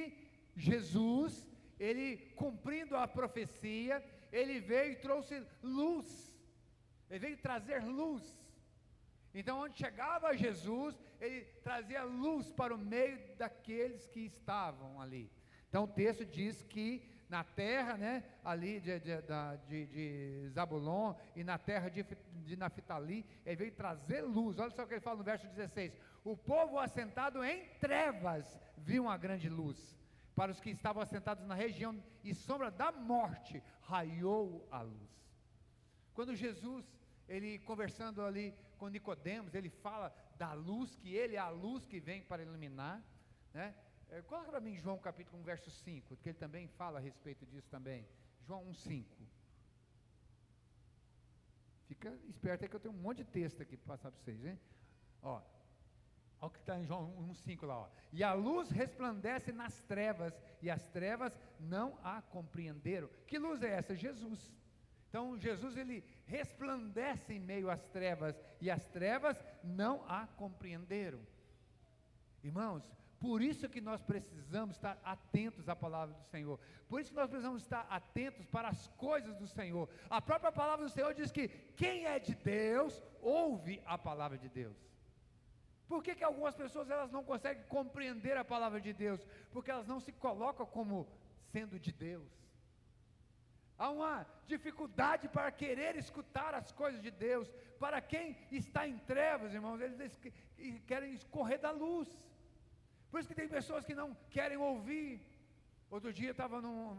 Jesus, ele cumprindo a profecia, ele veio e trouxe luz, ele veio trazer luz. Então onde chegava Jesus, ele trazia luz para o meio daqueles que estavam ali. Então o texto diz que na terra, né, ali de Zabulon e na terra de Naftali, ele veio trazer luz. Olha só o que ele fala no verso 16: o povo assentado em trevas viu uma grande luz. Para os que estavam assentados na região e sombra da morte, raiou a luz. Quando Jesus, ele conversando ali com Nicodemos, ele fala da luz, que ele é a luz que vem para iluminar, né? Coloca para mim João capítulo 1, verso 5, que ele também fala a respeito disso também. João 1,5. Fica esperto aí que eu tenho um monte de texto aqui para passar para vocês, hein? Olha o que está em João 1,5 lá, ó. E a luz resplandece nas trevas, e as trevas não a compreenderam. Que luz é essa? Jesus. Então Jesus, ele resplandece em meio às trevas, e as trevas não a compreenderam. Irmãos, por isso que nós precisamos estar atentos à palavra do Senhor. Por isso que nós precisamos estar atentos para as coisas do Senhor. A própria palavra do Senhor diz que quem é de Deus, ouve a palavra de Deus. Por que algumas pessoas elas não conseguem compreender a palavra de Deus? Porque elas não se colocam como sendo de Deus. Há uma dificuldade para querer escutar as coisas de Deus. Para quem está em trevas, irmãos, eles querem escorrer da luz. Por isso que tem pessoas que não querem ouvir. Outro dia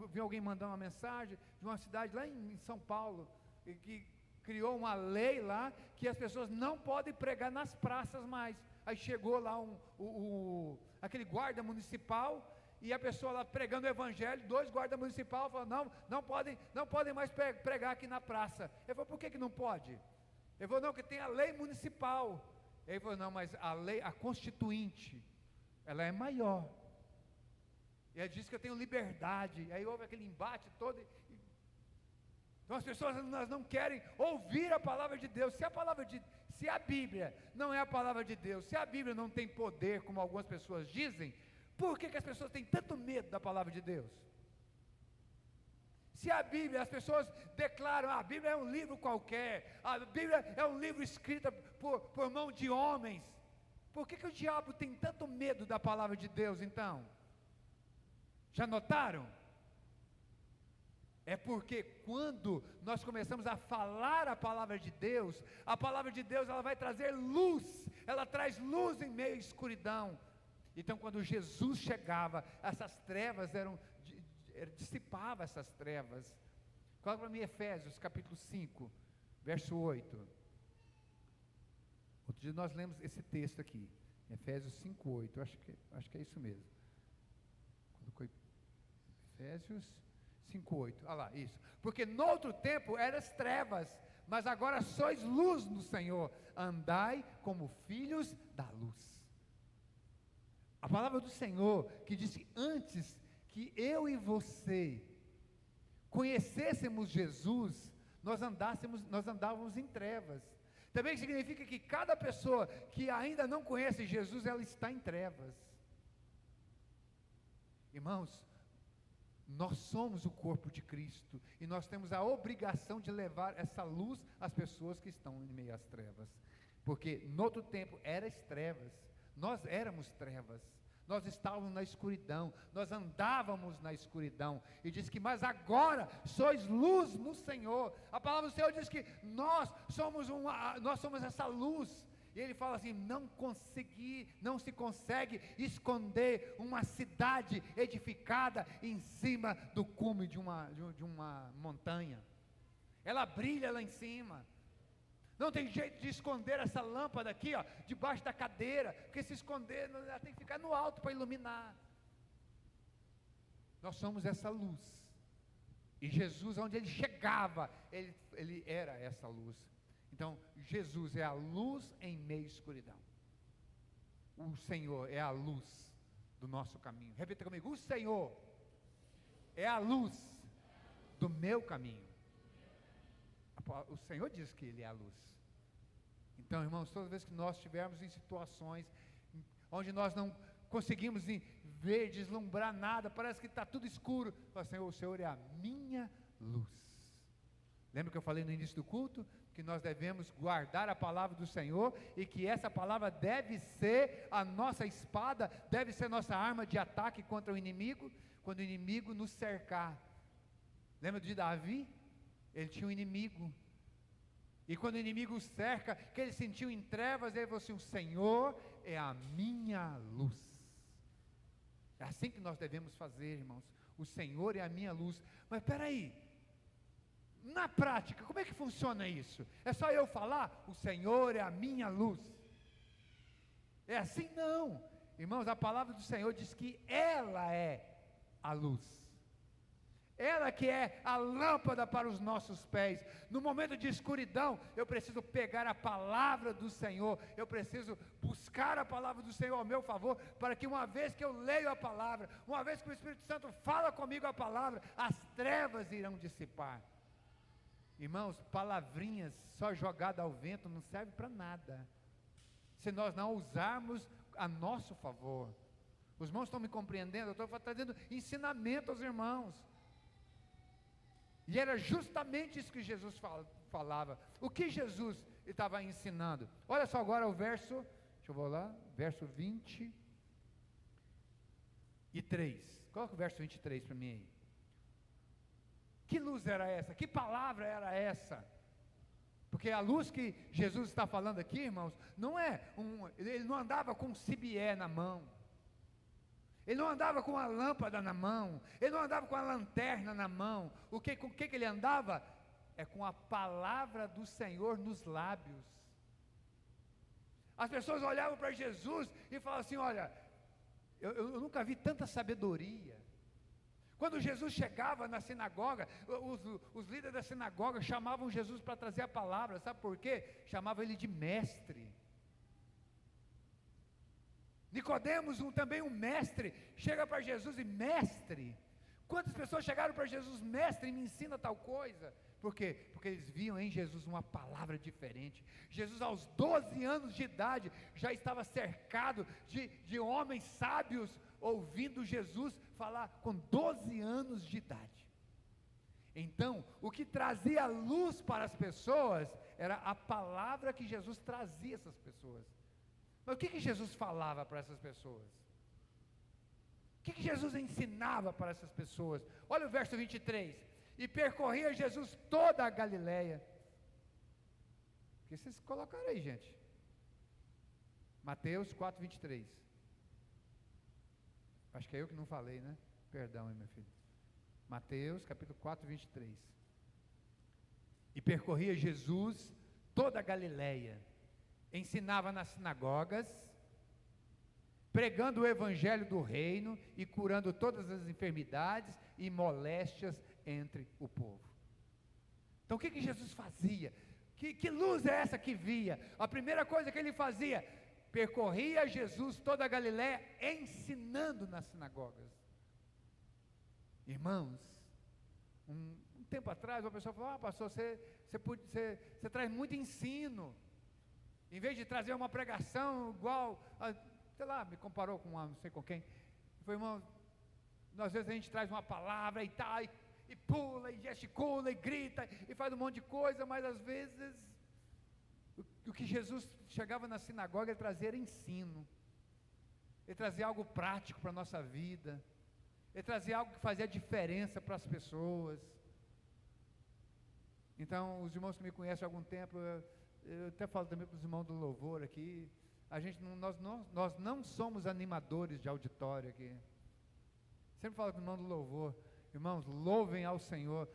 vi alguém mandando uma mensagem de uma cidade lá em São Paulo, que criou uma lei lá, que as pessoas não podem pregar nas praças mais. Aí chegou lá aquele guarda municipal, e a pessoa lá pregando o evangelho, 2 guardas municipais falaram, não podem mais pregar aqui na praça. Ele falou, por que não pode? Ele falou, não, que tem a lei municipal. Ele falou, não, mas a constituinte, ela é maior. E ele disse que eu tenho liberdade. Aí houve aquele embate todo. Então as pessoas elas não querem ouvir a palavra de Deus. Se a Bíblia não é a palavra de Deus, se a Bíblia não tem poder, como algumas pessoas dizem, por que as pessoas têm tanto medo da palavra de Deus? Se a Bíblia, as pessoas declaram, a Bíblia é um livro qualquer, a Bíblia é um livro escrito por mão de homens, por que o diabo tem tanto medo da palavra de Deus então? Já notaram? É porque quando nós começamos a falar a palavra de Deus ela vai trazer luz, ela traz luz em meio à escuridão. Então quando Jesus chegava, essas trevas dissipava essas trevas. Coloca para mim Efésios capítulo 5, verso 8. Outro dia nós lemos esse texto aqui, Efésios 5, 8, acho que é isso mesmo. Efésios 5, 8, olha lá, isso. Porque no outro tempo eras trevas, mas agora sois luz no Senhor, andai como filhos da luz. A palavra do Senhor que disse antes que eu e você conhecêssemos Jesus, nós andávamos em trevas. Também significa que cada pessoa que ainda não conhece Jesus, ela está em trevas. Irmãos, nós somos o corpo de Cristo, e nós temos a obrigação de levar essa luz às pessoas que estão em meio às trevas, porque no outro tempo eram trevas, nós éramos trevas, nós estávamos na escuridão, nós andávamos na escuridão, e diz que, mas agora sois luz no Senhor. A palavra do Senhor diz que nós somos essa luz, e ele fala assim, não se consegue esconder uma cidade edificada em cima do cume de uma montanha, ela brilha lá em cima. Não tem jeito de esconder essa lâmpada aqui, ó, debaixo da cadeira, porque se esconder, ela tem que ficar no alto para iluminar. Nós somos essa luz, e Jesus, onde ele chegava, ele era essa luz. Então, Jesus é a luz em meio à escuridão. O Senhor é a luz do nosso caminho. Repita comigo, o Senhor é a luz do meu caminho. O Senhor diz que Ele é a luz. Então, irmãos, toda vez que nós estivermos em situações onde nós não conseguimos ver, deslumbrar nada, parece que está tudo escuro, fala, Senhor, o Senhor é a minha luz. Lembra que eu falei no início do culto? Que nós devemos guardar a palavra do Senhor, e que essa palavra deve ser a nossa espada, deve ser nossa arma de ataque contra o inimigo, quando o inimigo nos cercar. Lembra de Davi? Ele tinha um inimigo, e quando o inimigo o cerca, que ele sentiu em trevas, ele falou assim, o Senhor é a minha luz. É assim que nós devemos fazer, irmãos, o Senhor é a minha luz. Mas espera aí, na prática, como é que funciona isso? É só eu falar, o Senhor é a minha luz? É assim? Não, irmãos, a palavra do Senhor diz que ela é a luz, ela que é a lâmpada para os nossos pés. No momento de escuridão, eu preciso pegar a palavra do Senhor, eu preciso buscar a palavra do Senhor ao meu favor, para que uma vez que eu leio a palavra, uma vez que o Espírito Santo fala comigo a palavra, as trevas irão dissipar. Irmãos, palavrinhas só jogadas ao vento não serve para nada, se nós não usarmos a nosso favor. Os irmãos estão me compreendendo? Eu estou trazendo ensinamento aos irmãos, e era justamente isso que Jesus falava. O que Jesus estava ensinando? Olha só agora o verso, deixa eu vou lá, verso 23, coloca o verso 23 para mim aí. Que luz era essa? Que palavra era essa? Porque a luz que Jesus está falando aqui, irmãos, não é ele não andava com um cibié na mão, ele não andava com a lâmpada na mão, ele não andava com a lanterna na mão. Com o que ele andava? É com a palavra do Senhor nos lábios. As pessoas olhavam para Jesus e falavam assim, olha, eu nunca vi tanta sabedoria. Quando Jesus chegava na sinagoga, os líderes da sinagoga chamavam Jesus para trazer a palavra, sabe por quê? Chamavam ele de mestre. Nicodemos, também um mestre, chega para Jesus e mestre. Quantas pessoas chegaram para Jesus, mestre, me ensina tal coisa? Por quê? Porque eles viam em Jesus uma palavra diferente. Jesus, aos 12 anos de idade, já estava cercado de homens sábios, ouvindo Jesus falar com 12 anos de idade. Então, o que trazia luz para as pessoas, era a palavra que Jesus trazia a essas pessoas. Mas o que Jesus falava para essas pessoas? O que Jesus ensinava para essas pessoas? Olha o verso 23, e percorria Jesus toda a Galileia. O que vocês colocaram aí, gente? Mateus 4, 23. Acho que é eu que não falei, né? Perdão aí, meu filho. Mateus capítulo 4, 23. E percorria Jesus toda a Galileia, ensinava nas sinagogas, pregando o evangelho do reino e curando todas as enfermidades e moléstias entre o povo. Então o que Jesus fazia? Que luz é essa que via? A primeira coisa que ele fazia, percorria Jesus toda a Galileia, ensinando nas sinagogas. Irmãos, um tempo atrás uma pessoa falou, pastor, você traz muito ensino, em vez de trazer uma pregação igual, sei lá, me comparou com não sei com quem. Eu falei, irmão, às vezes a gente traz uma palavra e tal, e pula, e gesticula, e grita, e faz um monte de coisa, mas às vezes, o que Jesus chegava na sinagoga, ele trazia ensino, ele trazia algo prático para a nossa vida, ele trazia algo que fazia diferença para as pessoas. Então, os irmãos que me conhecem há algum tempo, eu até falo também para os irmãos do louvor aqui, nós não somos animadores de auditório aqui. Sempre falo com o irmão do louvor, irmãos, louvem ao Senhor.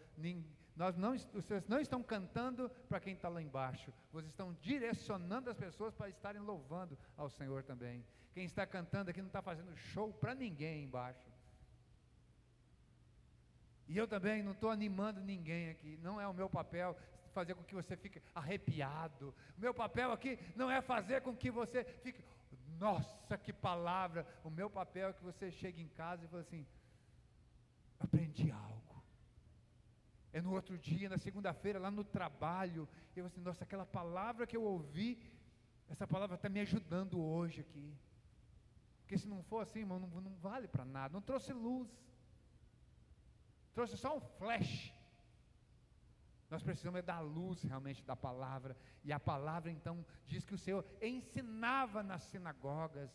Vocês não estão cantando para quem está lá embaixo, vocês estão direcionando as pessoas para estarem louvando ao Senhor também. Quem está cantando aqui não está fazendo show para ninguém embaixo. E eu também não estou animando ninguém aqui, não é o meu papel fazer com que você fique arrepiado. O meu papel aqui não é fazer com que você fique, nossa, que palavra. O meu papel é que você chegue em casa e fale assim, aprendi algo. No outro dia, na segunda-feira, lá no trabalho, eu assim, nossa, aquela palavra que eu ouvi Essa palavra está me ajudando hoje aqui. Porque se não for assim, irmão, não vale para nada. Não trouxe luz. Trouxe só um flash. Nós precisamos dar luz realmente da palavra. E a palavra então diz que o Senhor ensinava nas sinagogas.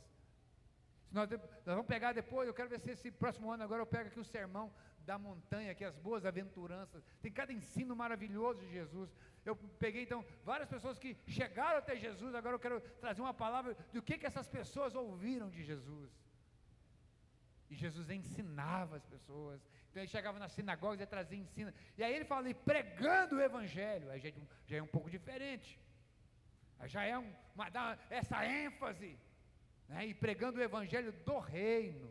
Nós vamos pegar depois, eu quero ver se esse próximo ano agora eu pego aqui o sermão da montanha, aqui as boas aventuranças. Tem cada ensino maravilhoso de Jesus. Eu peguei então várias pessoas que chegaram até Jesus. Agora eu quero trazer uma palavra do que essas pessoas ouviram de Jesus. E Jesus ensinava as pessoas. Então ele chegava nas sinagogas e trazia ensino. E aí ele fala, e pregando o evangelho. Aí já é um pouco diferente. Aí já é dá essa ênfase, né? E pregando o evangelho do reino.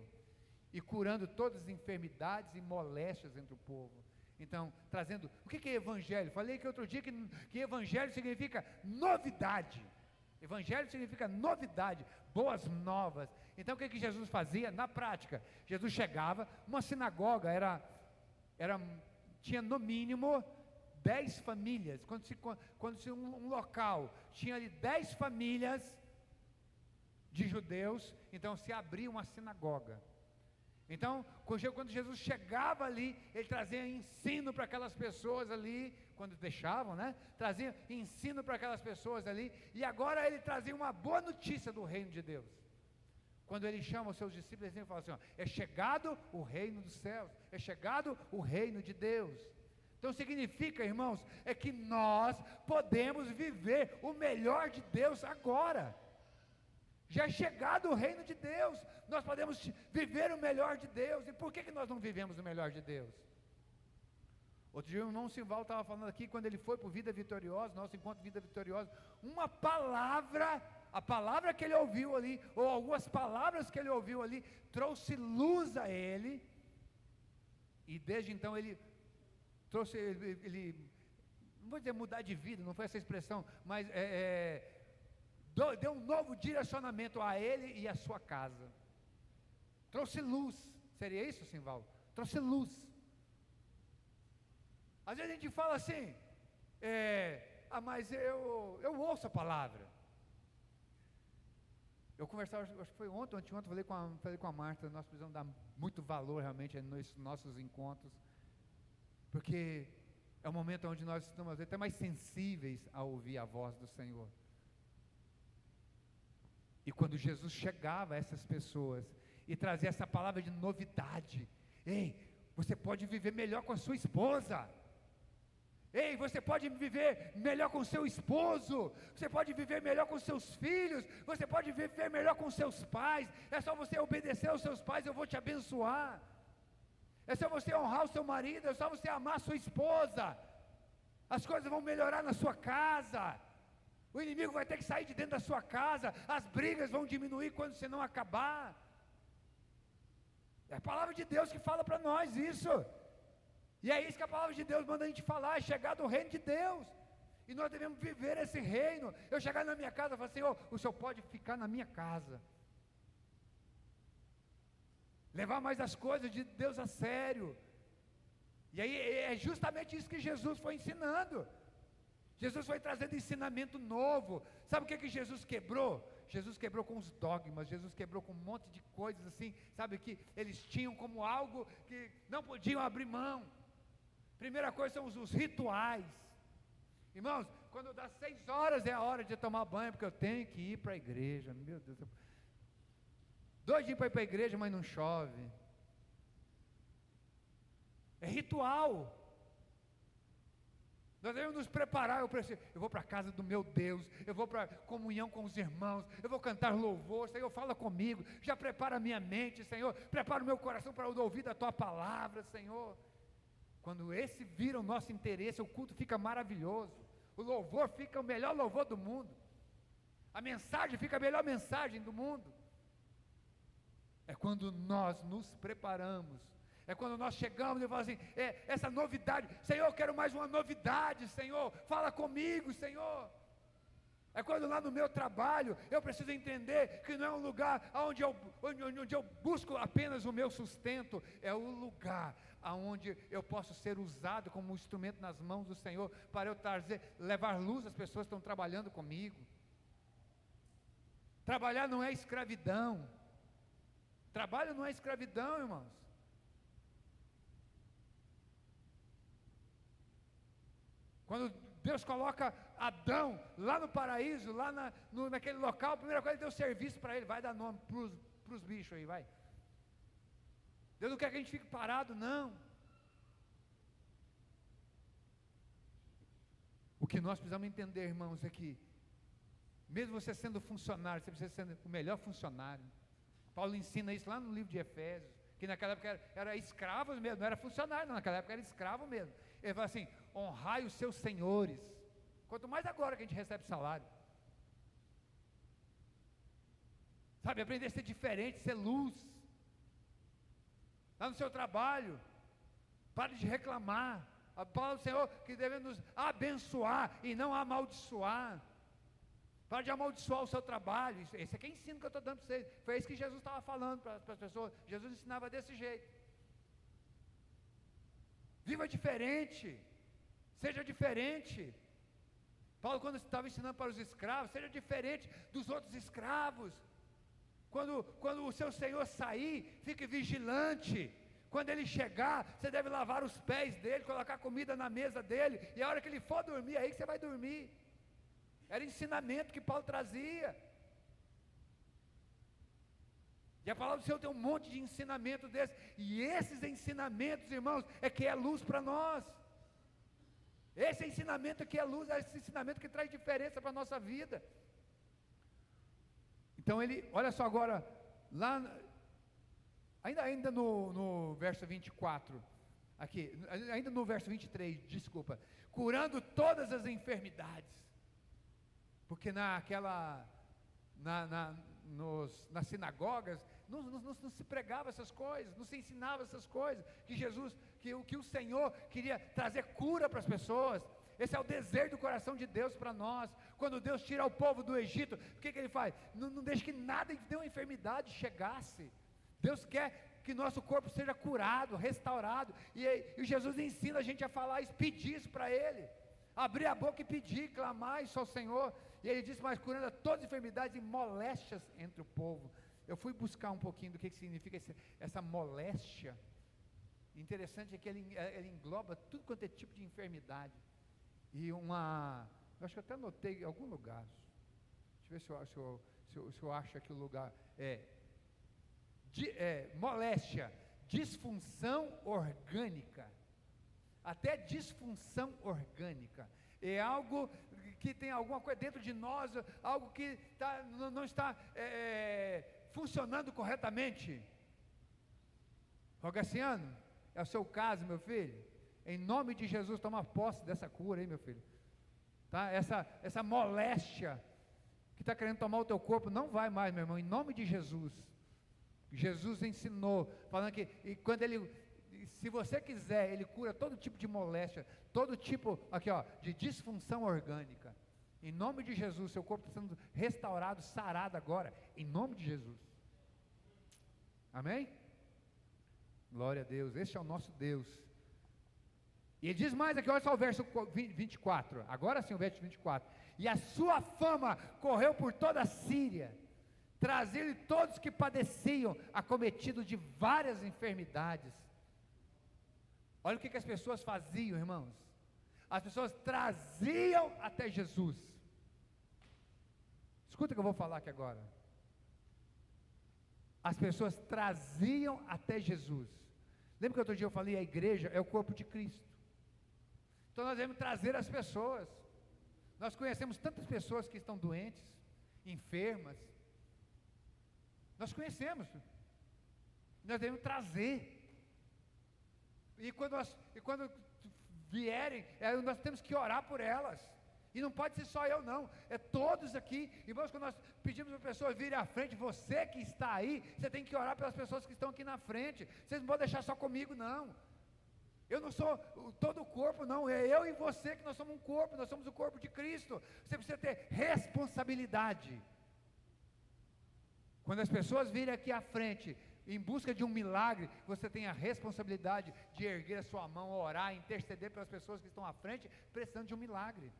E curando todas as enfermidades e moléstias entre o povo. Então, trazendo, o que é evangelho? Falei que outro dia que evangelho significa novidade. Evangelho significa novidade, boas novas. Então, o que Jesus fazia? Na prática, Jesus chegava, uma sinagoga tinha no mínimo 10 famílias. Quando um local tinha ali 10 famílias de judeus, então se abria uma sinagoga. Então, quando Jesus chegava ali, ele trazia ensino para aquelas pessoas ali, quando deixavam, né? Trazia ensino para aquelas pessoas ali, e agora ele trazia uma boa notícia do reino de Deus. Quando ele chama os seus discípulos, ele fala assim, ó, é chegado o reino dos céus, é chegado o reino de Deus. Então significa, irmãos, é que nós podemos viver o melhor de Deus agora. Já é chegado o reino de Deus, nós podemos viver o melhor de Deus. E por que nós não vivemos o melhor de Deus? Outro dia o irmão Simval estava falando aqui, quando ele foi para o Vida Vitoriosa, nosso encontro Vida Vitoriosa, uma palavra, a palavra que ele ouviu ali, ou algumas palavras que ele ouviu ali, trouxe luz a ele, e desde então ele trouxe, ele não vou dizer mudar de vida, não foi essa expressão, mas deu um novo direcionamento a ele e a sua casa. Trouxe luz. Seria isso, Simval? Trouxe luz. Às vezes a gente fala assim, mas eu ouço a palavra. Eu conversava, acho que foi ontem, anteontem, falei com a Marta, nós precisamos dar muito valor realmente nos nossos encontros, porque é um momento onde nós estamos até mais sensíveis a ouvir a voz do Senhor. E quando Jesus chegava a essas pessoas e trazia essa palavra de novidade, ei, você pode viver melhor com a sua esposa, ei, você pode viver melhor com seu esposo, você pode viver melhor com seus filhos, você pode viver melhor com seus pais, é só você obedecer aos seus pais, eu vou te abençoar, é só você honrar o seu marido, é só você amar a sua esposa, as coisas vão melhorar na sua casa. O inimigo vai ter que sair de dentro da sua casa, as brigas vão diminuir quando você não acabar. É a palavra de Deus que fala para nós isso. E é isso que a palavra de Deus manda a gente falar, é chegar do reino de Deus. E nós devemos viver esse reino. Eu chegar na minha casa e falar, Senhor, o Senhor pode ficar na minha casa. Levar mais as coisas de Deus a sério. E aí é justamente isso que Jesus foi ensinando. Jesus foi trazendo ensinamento novo. Sabe o que Jesus quebrou? Jesus quebrou com os dogmas, Jesus quebrou com um monte de coisas assim, sabe, que eles tinham como algo que não podiam abrir mão. Primeira coisa são os rituais. Irmãos, quando dá 6 horas é a hora de tomar banho, porque eu tenho que ir para a igreja. Meu Deus, doido de ir para a igreja, mas não chove. É ritual. Nós devemos nos preparar, eu vou para a casa do meu Deus, eu vou para a comunhão com os irmãos, eu vou cantar louvor, Senhor, fala comigo, já prepara a minha mente, Senhor, prepara o meu coração para ouvir da Tua palavra, Senhor. Quando esse vira o nosso interesse, o culto fica maravilhoso, o louvor fica o melhor louvor do mundo, a mensagem fica a melhor mensagem do mundo. É quando nós nos preparamos. É quando nós chegamos e falamos assim, essa novidade, Senhor, eu quero mais uma novidade, Senhor, fala comigo, Senhor. É quando lá no meu trabalho, eu preciso entender que não é um lugar onde eu busco apenas o meu sustento, é o lugar onde eu posso ser usado como um instrumento nas mãos do Senhor, para eu levar luz às pessoas que estão trabalhando comigo. Trabalhar não é escravidão. Trabalho não é escravidão, irmãos. Quando Deus coloca Adão lá no paraíso, lá naquele local, a primeira coisa, Ele deu serviço para ele. Vai dar nome para os bichos aí, vai. Deus não quer que a gente fique parado, não. O que nós precisamos entender, irmãos, é que, mesmo você sendo funcionário, você precisa ser o melhor funcionário. Paulo ensina isso lá no livro de Efésios, que naquela época era escravos mesmo, não era funcionário, não, naquela época era escravo mesmo. Ele fala assim: honrai os seus senhores. Quanto mais agora que a gente recebe salário. Sabe, aprender a ser diferente, ser luz. Lá no seu trabalho, pare de reclamar. A palavra do Senhor que devemos nos abençoar e não amaldiçoar. Para de amaldiçoar o seu trabalho. Esse aqui é ensino que eu estou dando para vocês. Foi isso que Jesus estava falando para as pessoas. Jesus ensinava desse jeito. Viva diferente. Seja diferente. Paulo, quando estava ensinando para os escravos, seja diferente dos outros escravos. Quando o seu senhor sair, fique vigilante. Quando ele chegar, você deve lavar os pés dele, colocar comida na mesa dele, e a hora que ele for dormir, aí que você vai dormir. Era ensinamento que Paulo trazia. E a palavra do Senhor tem um monte de ensinamento desse, e esses ensinamentos, irmãos, é que é luz para nós. Esse ensinamento que é luz, é esse ensinamento que traz diferença para a nossa vida. Então ele, olha só agora, lá, ainda no verso 24, aqui, ainda no verso 23, desculpa, curando todas as enfermidades, porque nas sinagogas, não se pregava essas coisas, não se ensinava essas coisas, que o Senhor queria trazer cura para as pessoas. Esse é o desejo do coração de Deus para nós. Quando Deus tira o povo do Egito, o que Ele faz? Não deixa que nada de uma enfermidade chegasse. Deus quer que nosso corpo seja curado, restaurado, e Jesus ensina a gente a falar isso, pedir isso para Ele, abrir a boca e pedir, clamar isso ao Senhor. E Ele diz: mas curando todas as enfermidades e moléstias entre o povo. Eu fui buscar um pouquinho do que significa essa moléstia. Interessante é que ele engloba tudo quanto é tipo de enfermidade. E eu acho que eu até anotei em algum lugar. Deixa eu ver se eu acho aqui o lugar. Moléstia, disfunção orgânica. Até disfunção orgânica. É algo que tem alguma coisa dentro de nós, algo que não está funcionando corretamente. Rogaciano, é o seu caso, meu filho. Em nome de Jesus, toma posse dessa cura aí, meu filho. Tá? Essa moléstia que está querendo tomar o teu corpo, não vai mais, meu irmão, em nome de Jesus. Jesus ensinou, falando que se você quiser, Ele cura todo tipo de moléstia, todo tipo, aqui ó, de disfunção orgânica. Em nome de Jesus, seu corpo está sendo restaurado, sarado agora, em nome de Jesus. Amém? Glória a Deus, esse é o nosso Deus. E ele diz mais aqui, olha só o verso 24, agora sim o verso 24. E a sua fama correu por toda a Síria, trazendo todos que padeciam, acometidos de várias enfermidades. Olha o que as pessoas faziam, irmãos. As pessoas traziam até Jesus. Escuta o que eu vou falar aqui agora. As pessoas traziam até Jesus. Lembra que outro dia eu falei, a igreja é o corpo de Cristo. Então nós devemos trazer as pessoas. Nós conhecemos tantas pessoas que estão doentes, enfermas. Nós conhecemos. Nós devemos trazer. E quando vierem, nós temos que orar por elas. E não pode ser só eu não, é todos aqui. Irmãos, quando nós pedimos para pessoas virem à frente, você que está aí, você tem que orar pelas pessoas que estão aqui na frente. Vocês não podem deixar só comigo não. Eu não sou todo o corpo não, é eu e você que nós somos um corpo, nós somos o corpo de Cristo. Você precisa ter responsabilidade. Quando as pessoas virem aqui à frente, em busca de um milagre, você tem a responsabilidade de erguer a sua mão, orar, interceder pelas pessoas que estão à frente, precisando de um milagre.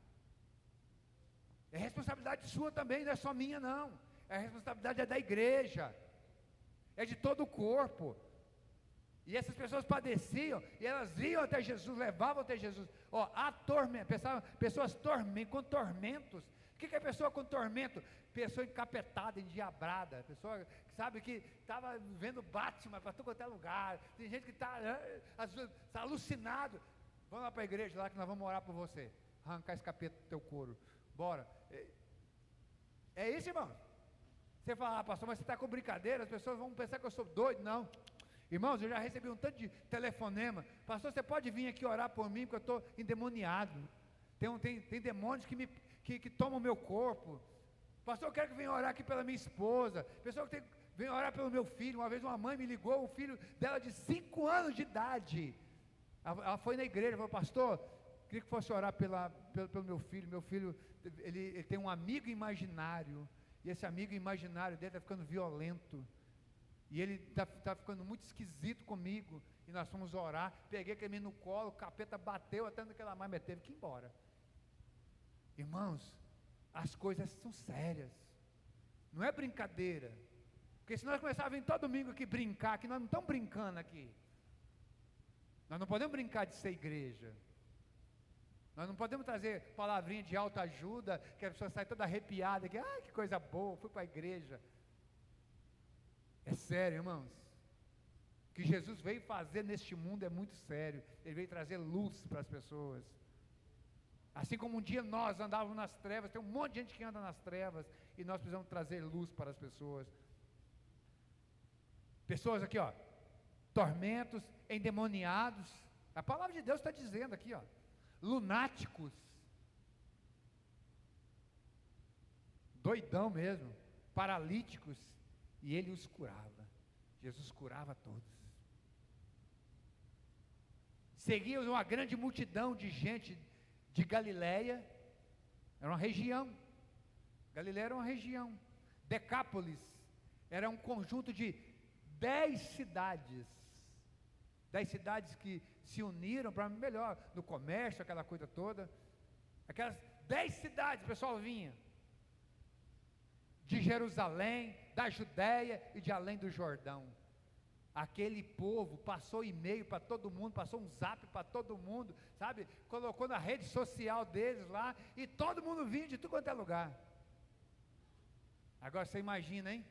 É responsabilidade sua também, não é só minha não. A responsabilidade é da igreja, é de todo o corpo. E essas pessoas padeciam, e elas iam até Jesus, levavam até Jesus. Pessoas com tormentos. O que é pessoa com tormento? Pessoa encapetada, endiabrada, pessoa que sabe que estava vendo Batman para todo quanto é lugar. Tem gente que está alucinado. Vamos lá para a igreja lá que nós vamos orar por você. Arrancar esse capeta do teu couro. Bora. É isso, irmão. Você fala, pastor, mas você está com brincadeira, as pessoas vão pensar que eu sou doido. Não. Irmãos, eu já recebi um tanto de telefonema. Pastor, você pode vir aqui orar por mim, porque eu estou endemoniado. Tem demônios que tomam o meu corpo. Pastor, eu quero que venha orar aqui pela minha esposa. Pessoa que vem orar pelo meu filho. Uma vez uma mãe me ligou, o filho dela de 5 anos de idade. Ela foi na igreja e falou, pastor, queria que fosse orar pelo meu filho. Meu filho, ele tem um amigo imaginário. E esse amigo imaginário dele está ficando violento. E ele está ficando muito esquisito comigo. E nós fomos orar. Peguei aquele menino no colo, o capeta bateu até naquela mãe, mas teve que ir embora. Irmãos, as coisas são sérias. Não é brincadeira. Porque se nós começarmos a vir todo domingo aqui brincar, que nós não estamos brincando aqui. Nós não podemos brincar de ser igreja. Nós não podemos trazer palavrinha de autoajuda, que a pessoa sai toda arrepiada, que coisa boa, fui para a igreja. É sério, irmãos. O que Jesus veio fazer neste mundo é muito sério. Ele veio trazer luz para as pessoas. Assim como um dia nós andávamos nas trevas, tem um monte de gente que anda nas trevas, e nós precisamos trazer luz para as pessoas. Pessoas aqui, tormentos, endemoniados. A palavra de Deus está dizendo aqui, lunáticos, doidão mesmo, paralíticos, e ele os curava. Jesus curava todos. Seguia uma grande multidão de gente de Galileia. Era uma região. Galileia era uma região. Decápolis era um conjunto de 10 cidades. 10 cidades que se uniram para melhor no comércio, aquela coisa toda. Aquelas 10 cidades, o pessoal vinha de Jerusalém, da Judéia e de além do Jordão. Aquele povo passou e-mail para todo mundo, passou um zap para todo mundo, sabe? Colocou na rede social deles lá, e todo mundo vinha de tudo quanto é lugar. Agora você imagina, hein?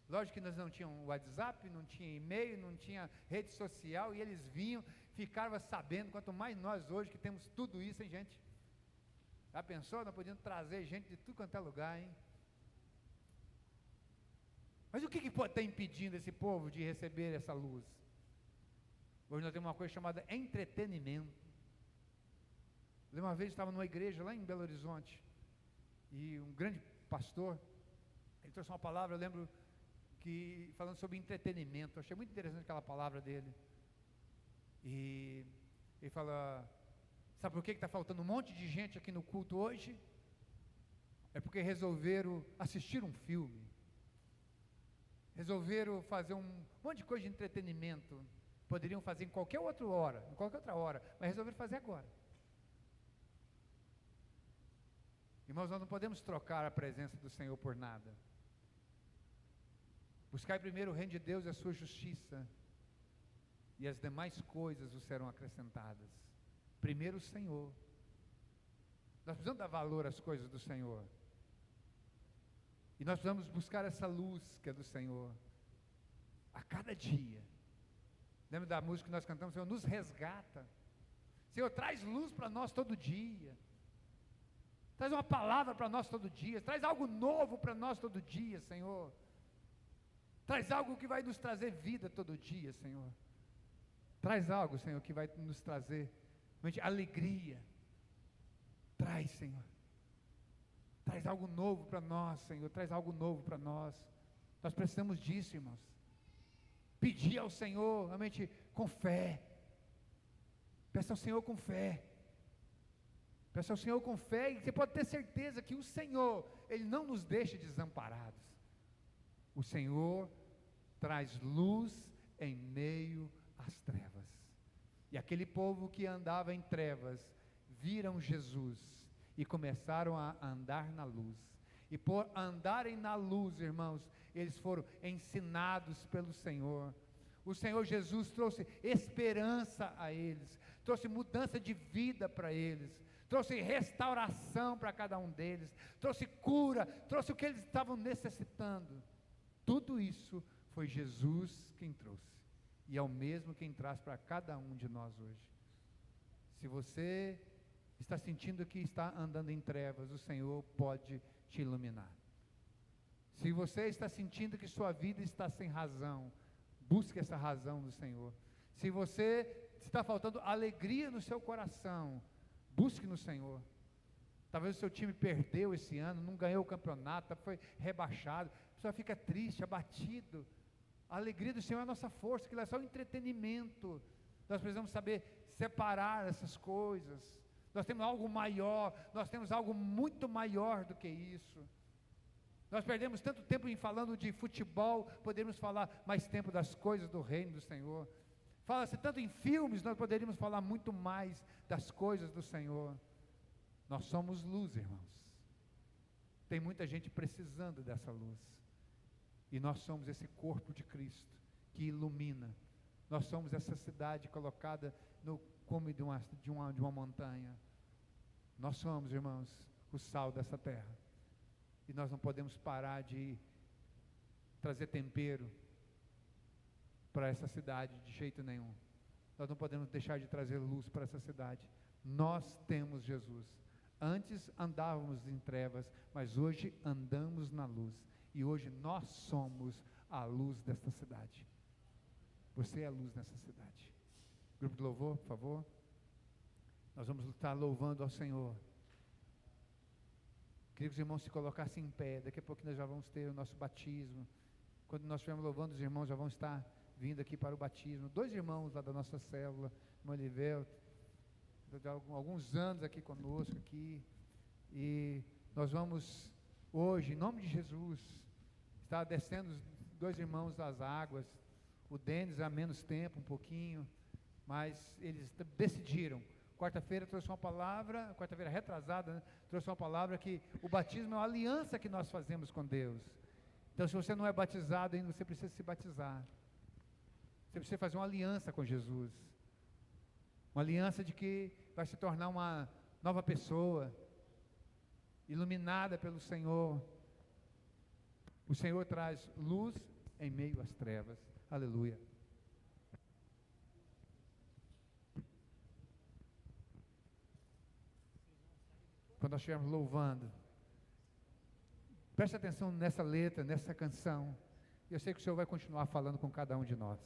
Lógico que nós não tínhamos WhatsApp, não tinha e-mail, não tinha rede social, e eles vinham, ficavam sabendo, quanto mais nós hoje que temos tudo isso, hein, gente? Já pensou? Nós podíamos trazer gente de tudo quanto é lugar, hein? Mas o que pode estar impedindo esse povo de receber essa luz? Hoje nós temos uma coisa chamada entretenimento. Uma vez eu estava numa igreja lá em Belo Horizonte, e um grande pastor, ele trouxe uma palavra, eu lembro, que falando sobre entretenimento. Eu achei muito interessante aquela palavra dele. E ele fala, sabe por que está faltando um monte de gente aqui no culto hoje? É porque resolveram assistir um filme, resolveram fazer um monte de coisa de entretenimento. Poderiam fazer em qualquer outra hora, mas resolveram fazer agora. Irmãos, nós não podemos trocar a presença do Senhor por nada. Buscai primeiro o reino de Deus e a sua justiça, e as demais coisas vos serão acrescentadas. Primeiro o Senhor. Nós precisamos dar valor às coisas do Senhor, e nós precisamos buscar essa luz que é do Senhor, a cada dia. Lembra da música que nós cantamos? Senhor, nos resgata. Senhor, traz luz para nós todo dia. Traz uma palavra para nós todo dia. Traz algo novo para nós todo dia, Senhor. Traz algo que vai nos trazer vida todo dia, Senhor. Traz algo, Senhor, que vai nos trazer realmente alegria. Traz, Senhor. Traz algo novo para nós, Senhor. Traz algo novo para nós. Nós precisamos disso, irmãos. Pedir ao Senhor, realmente com fé. Peça ao Senhor com fé. Peça ao Senhor com fé, e você pode ter certeza que o Senhor, Ele não nos deixa desamparados. O Senhor traz luz em meio às trevas. E aquele povo que andava em trevas, viram Jesus e começaram a andar na luz. E por andarem na luz, irmãos, eles foram ensinados pelo Senhor. O Senhor Jesus trouxe esperança a eles, trouxe mudança de vida para eles, trouxe restauração para cada um deles, trouxe cura, trouxe o que eles estavam necessitando. Tudo isso foi Jesus quem trouxe, e é o mesmo quem traz para cada um de nós hoje. Se você está sentindo que está andando em trevas, o Senhor pode te iluminar. Se você está sentindo que sua vida está sem razão, busque essa razão do Senhor. Se você está faltando alegria no seu coração, busque no Senhor. Talvez o seu time perdeu esse ano, não ganhou o campeonato, foi rebaixado, a pessoa fica triste, abatido. A alegria do Senhor é a nossa força, que é só o entretenimento. Nós precisamos saber separar essas coisas. Nós temos algo maior, nós temos algo muito maior do que isso. Nós perdemos tanto tempo em falando de futebol, poderíamos falar mais tempo das coisas do reino do Senhor. Fala-se tanto em filmes, nós poderíamos falar muito mais das coisas do Senhor. Nós somos luz, irmãos. Tem muita gente precisando dessa luz. E nós somos esse corpo de Cristo que ilumina. Nós somos essa cidade colocada no cume de uma montanha. Nós somos, irmãos, o sal dessa terra. E nós não podemos parar de trazer tempero para essa cidade de jeito nenhum. Nós não podemos deixar de trazer luz para essa cidade. Nós temos Jesus. Antes andávamos em trevas, mas hoje andamos na luz. E hoje nós somos a luz desta cidade. Você é a luz nessa cidade. Grupo de louvor, por favor. Nós vamos estar louvando ao Senhor. Queria que os irmãos se colocassem em pé. Daqui a pouco nós já vamos ter o nosso batismo. Quando nós estivermos louvando, os irmãos já vão estar vindo aqui para o batismo. 2 irmãos lá da nossa célula, irmão Elivelto, de alguns anos aqui conosco aqui. E nós vamos hoje, em nome de Jesus, estar descendo os 2 irmãos das águas. O Denis há menos tempo, um pouquinho, mas eles decidiram. Quarta-feira trouxe uma palavra, quarta-feira retrasada, né? Trouxe uma palavra que o batismo é uma aliança que nós fazemos com Deus. Então, se você não é batizado ainda, você precisa se batizar. Você precisa fazer uma aliança com Jesus. Uma aliança de que vai se tornar uma nova pessoa, iluminada pelo Senhor. O Senhor traz luz em meio às trevas. Aleluia. Quando nós estivermos louvando, preste atenção nessa letra, nessa canção. Eu sei que o Senhor vai continuar falando com cada um de nós.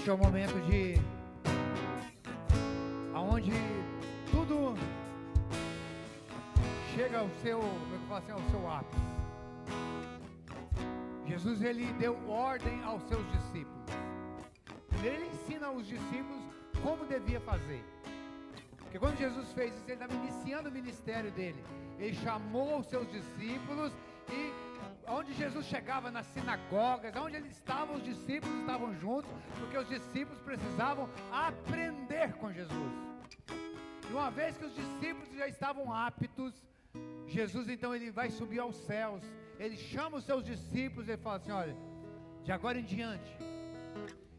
Este é o momento aonde tudo chega ao seu, como é que eu falo assim, ao seu ápice. Jesus, ele deu ordem aos seus discípulos. Primeiro ele ensina aos discípulos como devia fazer. Porque quando Jesus fez isso, ele estava iniciando o ministério dele. Ele chamou os seus discípulos e onde Jesus chegava nas sinagogas, onde ele estava, os discípulos estavam juntos, porque os discípulos precisavam aprender com Jesus. E uma vez que os discípulos já estavam aptos, Jesus então ele vai subir aos céus. Ele chama os seus discípulos e fala assim: olha, de agora em diante,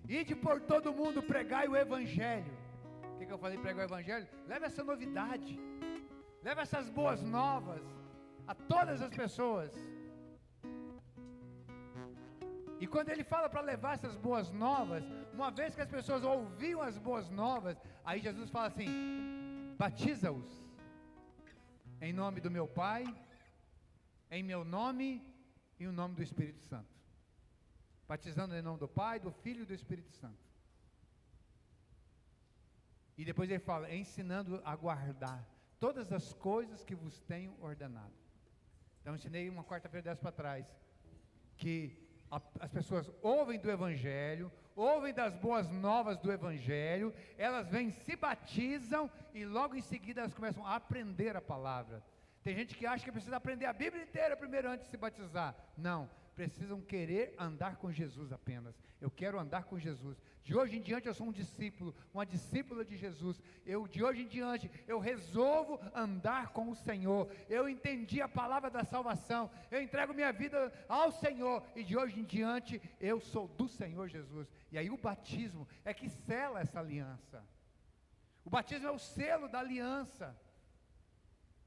ide por todo mundo, pregai o evangelho. O que eu falei, pregar o evangelho? Leva essa novidade, leva essas boas novas a todas as pessoas. E quando ele fala para levar essas boas novas, uma vez que as pessoas ouviam as boas novas, aí Jesus fala assim: batiza-os em nome do meu Pai, em meu nome e o nome do Espírito Santo. Batizando em nome do Pai, do Filho e do Espírito Santo. E depois ele fala: ensinando a guardar todas as coisas que vos tenho ordenado. Então eu ensinei uma quarta-feira dessa para trás, que as pessoas ouvem do Evangelho, ouvem das boas novas do Evangelho, elas vêm, se batizam e logo em seguida elas começam a aprender a palavra. Tem gente que acha que precisa aprender a Bíblia inteira primeiro antes de se batizar. Não, precisam querer andar com Jesus apenas. Eu quero andar com Jesus. De hoje em diante eu sou um discípulo, uma discípula de Jesus. De hoje em diante eu resolvo andar com o Senhor. Eu entendi a palavra da salvação. Eu entrego minha vida ao Senhor. E de hoje em diante eu sou do Senhor Jesus. E aí o batismo é que sela essa aliança. O batismo é o selo da aliança.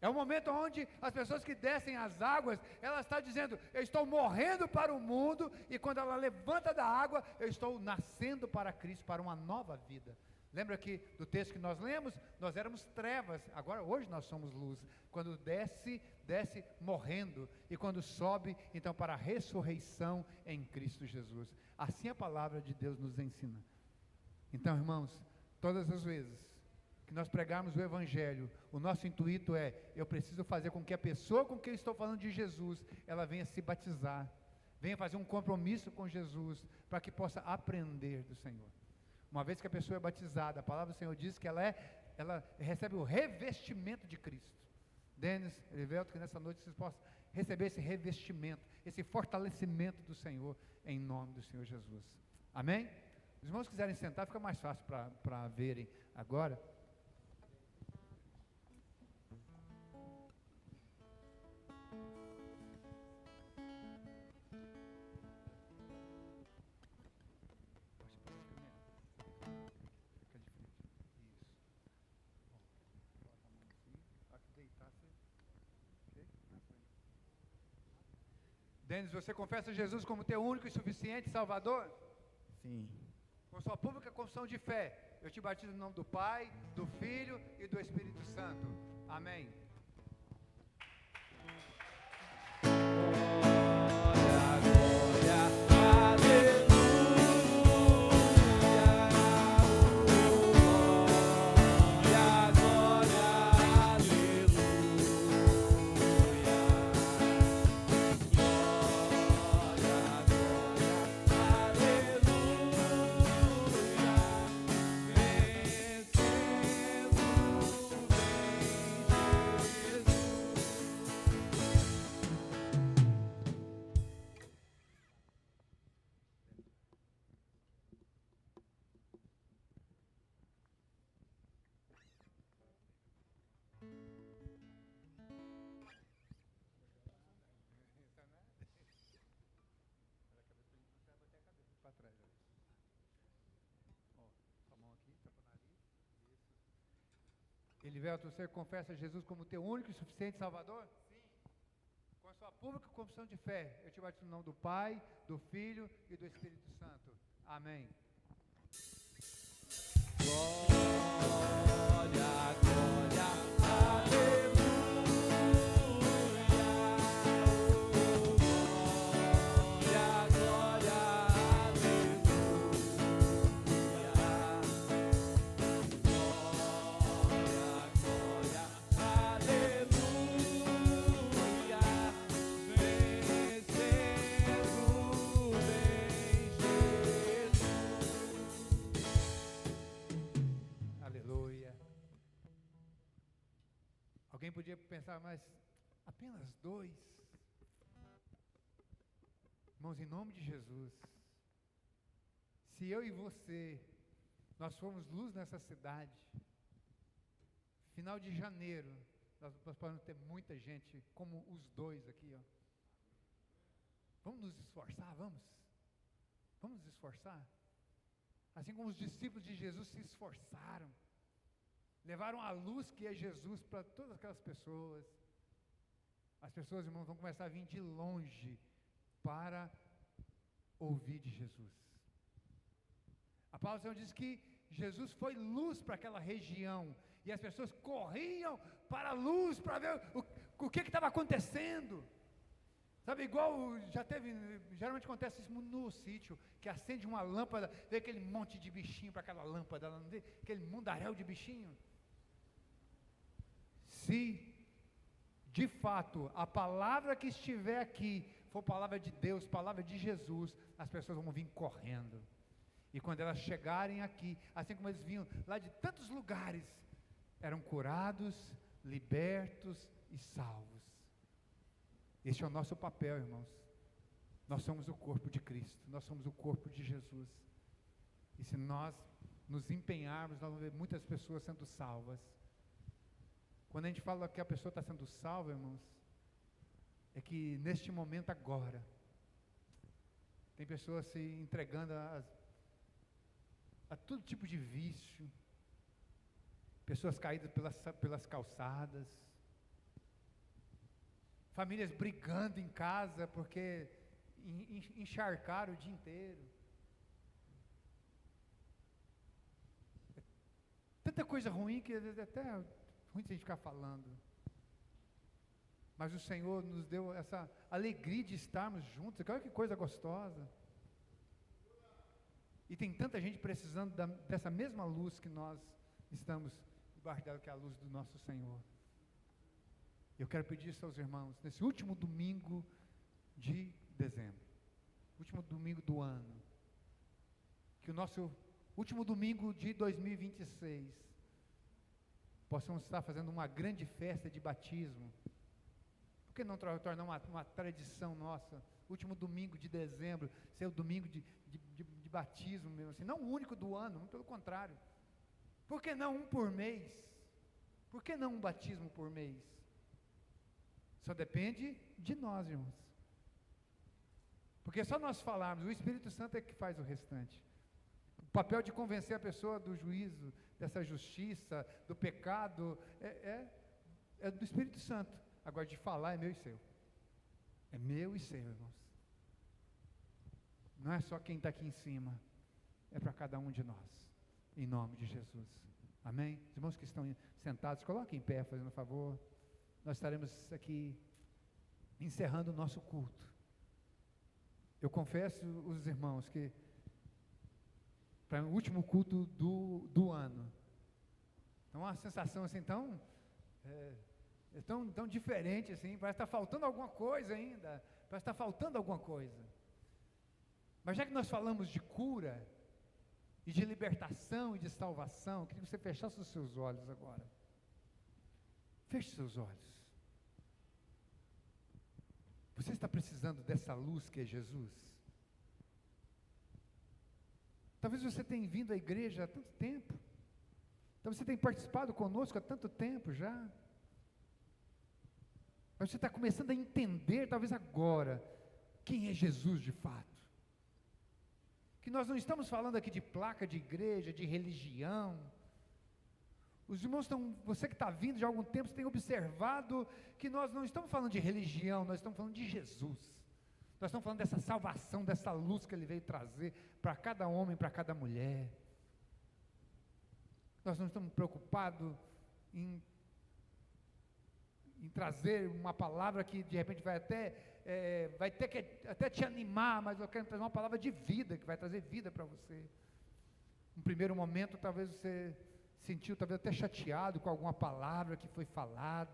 É o momento onde as pessoas que descem as águas, ela está dizendo: eu estou morrendo para o mundo, e quando ela levanta da água, eu estou nascendo para Cristo, para uma nova vida. Lembra que do texto que nós lemos, nós éramos trevas, agora hoje nós somos luz. Quando desce morrendo, e quando sobe, então para a ressurreição em Cristo Jesus. Assim a palavra de Deus nos ensina. Então, irmãos, todas as vezes que nós pregarmos o Evangelho, o nosso intuito é: eu preciso fazer com que a pessoa com quem eu estou falando de Jesus, ela venha se batizar, venha fazer um compromisso com Jesus, para que possa aprender do Senhor. Uma vez que a pessoa é batizada, a palavra do Senhor diz que ela recebe o revestimento de Cristo. Denis, Elivelto, que nessa noite vocês possam receber esse revestimento, esse fortalecimento do Senhor, em nome do Senhor Jesus. Amém? Os irmãos quiserem sentar, fica mais fácil para verem agora. Denis, você confessa Jesus como teu único e suficiente Salvador? Sim. Com sua pública confissão de fé, eu te batizo no nome do Pai, do Filho e do Espírito Santo. Amém. Elivelto, você confessa Jesus como teu único e suficiente Salvador? Sim. Com a sua pública confissão de fé, eu te batizo no nome do Pai, do Filho e do Espírito Santo. Amém. Glória, glória, aleluia. Glória, glória, aleluia. poderia pensar, mas apenas 2. Irmãos, em nome de Jesus, se eu e você, nós formos luz nessa cidade, final de janeiro, nós podemos ter muita gente, como os 2 aqui, ó. Vamos nos esforçar, vamos nos esforçar, assim como os discípulos de Jesus se esforçaram, levaram a luz que é Jesus para todas aquelas pessoas. As pessoas, irmãos, vão começar a vir de longe para ouvir de Jesus. A palavra do Senhor diz que Jesus foi luz para aquela região, e as pessoas corriam para a luz, para ver o que estava acontecendo. Sabe, igual geralmente acontece isso no sítio, que acende uma lâmpada, vê aquele monte de bichinho para aquela lâmpada, não vê? Aquele mundaréu de bichinho. Se de fato a palavra que estiver aqui for palavra de Deus, palavra de Jesus, as pessoas vão vir correndo. E quando elas chegarem aqui, assim como eles vinham lá de tantos lugares, eram curados, libertos e salvos. Este é o nosso papel, irmãos. Nós somos o corpo de Cristo, nós somos o corpo de Jesus. E se nós nos empenharmos, nós vamos ver muitas pessoas sendo salvas. Quando a gente fala que a pessoa está sendo salva, irmãos, é que neste momento agora, tem pessoas se entregando a todo tipo de vício, pessoas caídas pelas calçadas, famílias brigando em casa porque encharcaram o dia inteiro. Tanta coisa ruim que é até ruim se a gente ficar falando. Mas o Senhor nos deu essa alegria de estarmos juntos. Olha que coisa gostosa. E tem tanta gente precisando dessa mesma luz que nós estamos debaixo dela, que é a luz do nosso Senhor. Eu quero pedir isso aos irmãos, nesse último domingo de dezembro, último domingo do ano, que o nosso último domingo de 2026, possamos estar fazendo uma grande festa de batismo. Por que não tornar uma tradição nossa, último domingo de dezembro, ser o domingo de batismo mesmo assim, não o único do ano, pelo contrário. Por que não um por mês? Por que não um batismo por mês? Só depende de nós, irmãos. Porque só nós falarmos, o Espírito Santo é que faz o restante. O papel de convencer a pessoa do juízo, dessa justiça, do pecado, é do Espírito Santo. Agora, de falar é meu e seu. É meu e seu, irmãos. Não é só quem está aqui em cima, é para cada um de nós, em nome de Jesus. Amém? Os irmãos que estão sentados, coloquem em pé, fazendo um favor. Nós estaremos aqui encerrando o nosso culto. Eu confesso os irmãos que para o último culto do ano, então uma sensação assim tão diferente assim, parece estar faltando alguma coisa ainda, parece estar faltando alguma coisa. Mas já que nós falamos de cura e de libertação e de salvação, eu queria que você fechasse os seus olhos agora. Feche seus olhos. Você está precisando dessa luz que é Jesus? Talvez você tenha vindo à igreja há tanto tempo. Talvez você tenha participado conosco há tanto tempo já. Mas você está começando a entender, talvez agora, quem é Jesus de fato. Que nós não estamos falando aqui de placa de igreja, de religião. Os irmãos você que está vindo de algum tempo, você tem observado que nós não estamos falando de religião, nós estamos falando de Jesus. Nós estamos falando dessa salvação, dessa luz que Ele veio trazer para cada homem, para cada mulher. Nós não estamos preocupados em trazer uma palavra que de repente vai ter que até te animar, mas eu quero trazer uma palavra de vida, que vai trazer vida para você. No primeiro momento, talvez você sentiu, talvez até chateado com alguma palavra que foi falada.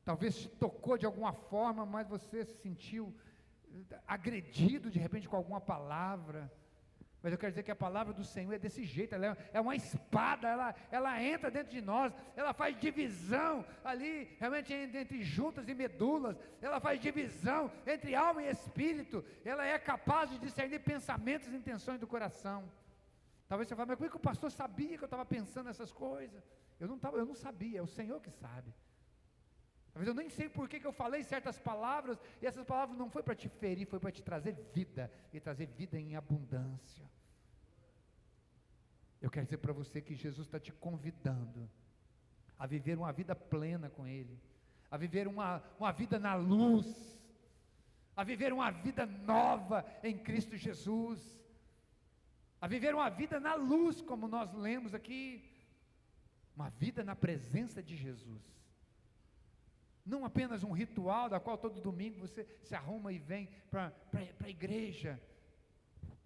Talvez te tocou de alguma forma, mas você se sentiu agredido de repente com alguma palavra. Mas eu quero dizer que a palavra do Senhor é desse jeito, ela é uma espada, ela entra dentro de nós, ela faz divisão ali, realmente entre juntas e medulas, ela faz divisão entre alma e espírito, ela é capaz de discernir pensamentos e intenções do coração. Talvez você fale, mas como é que o pastor sabia que eu estava pensando nessas coisas? Eu não sabia, é o Senhor que sabe. Talvez eu nem sei por que eu falei certas palavras, e essas palavras não foi para te ferir, foi para te trazer vida, e trazer vida em abundância. Eu quero dizer para você que Jesus está te convidando a viver uma vida plena com Ele, a viver uma vida na luz, a viver uma vida nova em Cristo Jesus, a viver uma vida na luz, como nós lemos aqui, uma vida na presença de Jesus. Não apenas um ritual da qual todo domingo você se arruma e vem para a igreja,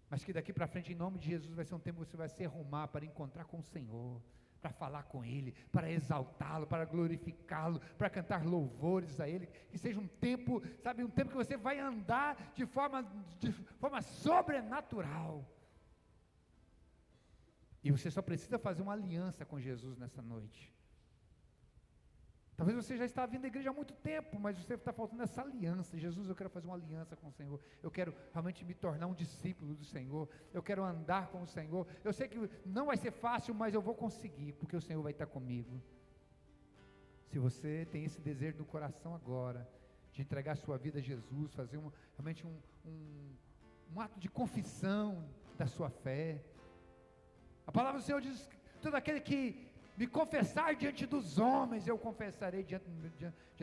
mas que daqui para frente, em nome de Jesus, vai ser um tempo que você vai se arrumar para encontrar com o Senhor, para falar com Ele, para exaltá-lo, para glorificá-lo, para cantar louvores a Ele, que seja um tempo, sabe, um tempo que você vai andar de forma sobrenatural, e você só precisa fazer uma aliança com Jesus nessa noite. Talvez você já está vindo à igreja há muito tempo, mas você está faltando essa aliança. Jesus, eu quero fazer uma aliança com o Senhor, eu quero realmente me tornar um discípulo do Senhor, eu quero andar com o Senhor. Eu sei que não vai ser fácil, mas eu vou conseguir, porque o Senhor vai estar comigo. Se você tem esse desejo no coração agora, de entregar a sua vida a Jesus, fazer realmente um ato de confissão da sua fé, a palavra do Senhor diz, todo aquele que me confessar diante dos homens, eu confessarei diante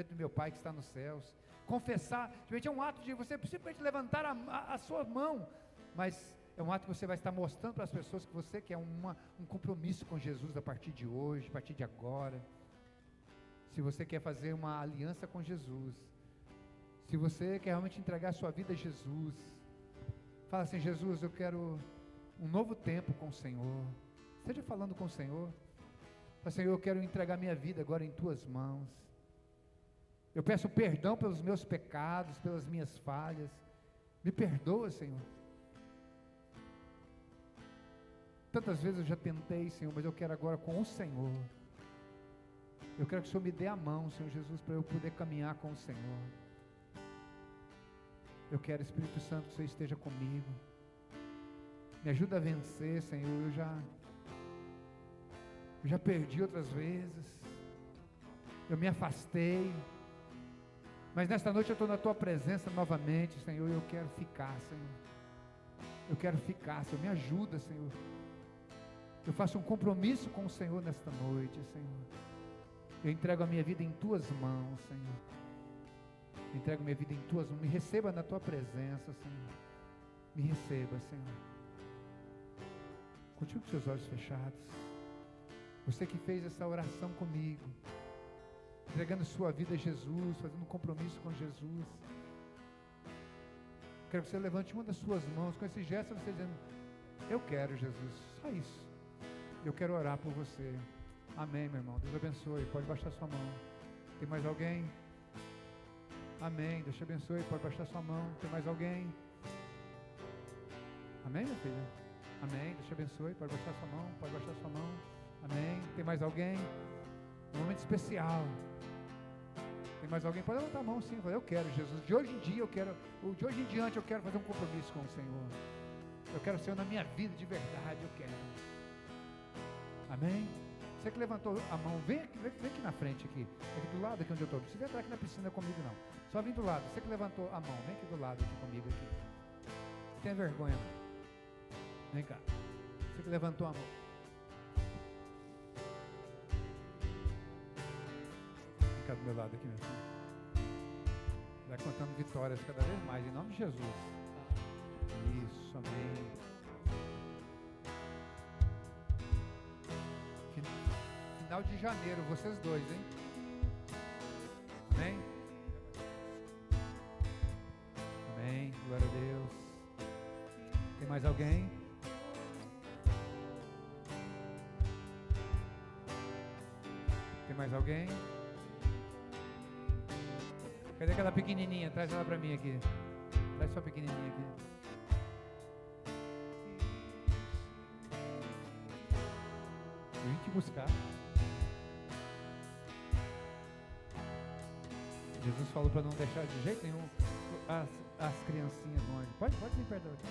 do meu Pai que está nos céus. Confessar, é um ato de você simplesmente levantar a sua mão, mas é um ato que você vai estar mostrando para as pessoas que você quer um compromisso com Jesus a partir de hoje, a partir de agora. Se você quer fazer uma aliança com Jesus, se você quer realmente entregar a sua vida a Jesus, fala assim: Jesus, eu quero um novo tempo com o Senhor. Esteja falando com o Senhor. Fala, Senhor, eu quero entregar minha vida agora em Tuas mãos. Eu peço perdão pelos meus pecados, pelas minhas falhas. Me perdoa, Senhor. Tantas vezes eu já tentei, Senhor, mas eu quero agora com o Senhor. Eu quero que o Senhor me dê a mão, Senhor Jesus, para eu poder caminhar com o Senhor. Eu quero, Espírito Santo, que o Senhor esteja comigo. Me ajuda a vencer, Senhor. Eu já perdi outras vezes. Eu me afastei. Mas nesta noite eu estou na Tua presença novamente, Senhor. E eu quero ficar, Senhor. Eu quero ficar, Senhor. Me ajuda, Senhor. Eu faço um compromisso com o Senhor nesta noite, Senhor. Eu entrego a minha vida em Tuas mãos, Senhor. Eu entrego a minha vida em Tuas mãos. Me receba na Tua presença, Senhor. Me receba, Senhor. Continue com seus olhos fechados. Você que fez essa oração comigo, entregando sua vida a Jesus, fazendo um compromisso com Jesus, quero que você levante uma das suas mãos, com esse gesto você dizendo: eu quero, Jesus, só isso. Eu quero orar por você. Amém, meu irmão. Deus abençoe. Pode baixar sua mão. Tem mais alguém? Amém. Deus te abençoe. Pode baixar sua mão. Tem mais alguém? Amém, minha filha? Amém. Deus te abençoe. Pode baixar sua mão. Pode baixar sua mão. Amém. Tem mais alguém? Um momento especial. Tem mais alguém? Pode levantar a mão, sim. Eu quero, Jesus. De hoje em dia de hoje em diante eu quero fazer um compromisso com o Senhor. Eu quero o Senhor na minha vida de verdade. Eu quero. Amém. Você que levantou a mão, vem aqui na frente aqui do lado aqui onde eu estou. Não precisa entrar aqui na piscina comigo não. Só vem do lado. Você que levantou a mão, vem aqui do lado aqui comigo aqui. Não tenha vergonha não. Vem cá. Você que levantou a mão. Vem cá do meu lado aqui, meu filho. Vai contando vitórias cada vez mais, em nome de Jesus. Isso, amém. Final de janeiro, vocês dois, hein? Amém? Amém, glória a Deus. Tem mais alguém? Tem mais alguém? Cadê aquela pequenininha? Traz ela pra mim aqui. Traz sua pequenininha aqui. te buscar. Jesus falou para não deixar de jeito nenhum as criancinhas longe. Pode vir perto daqui.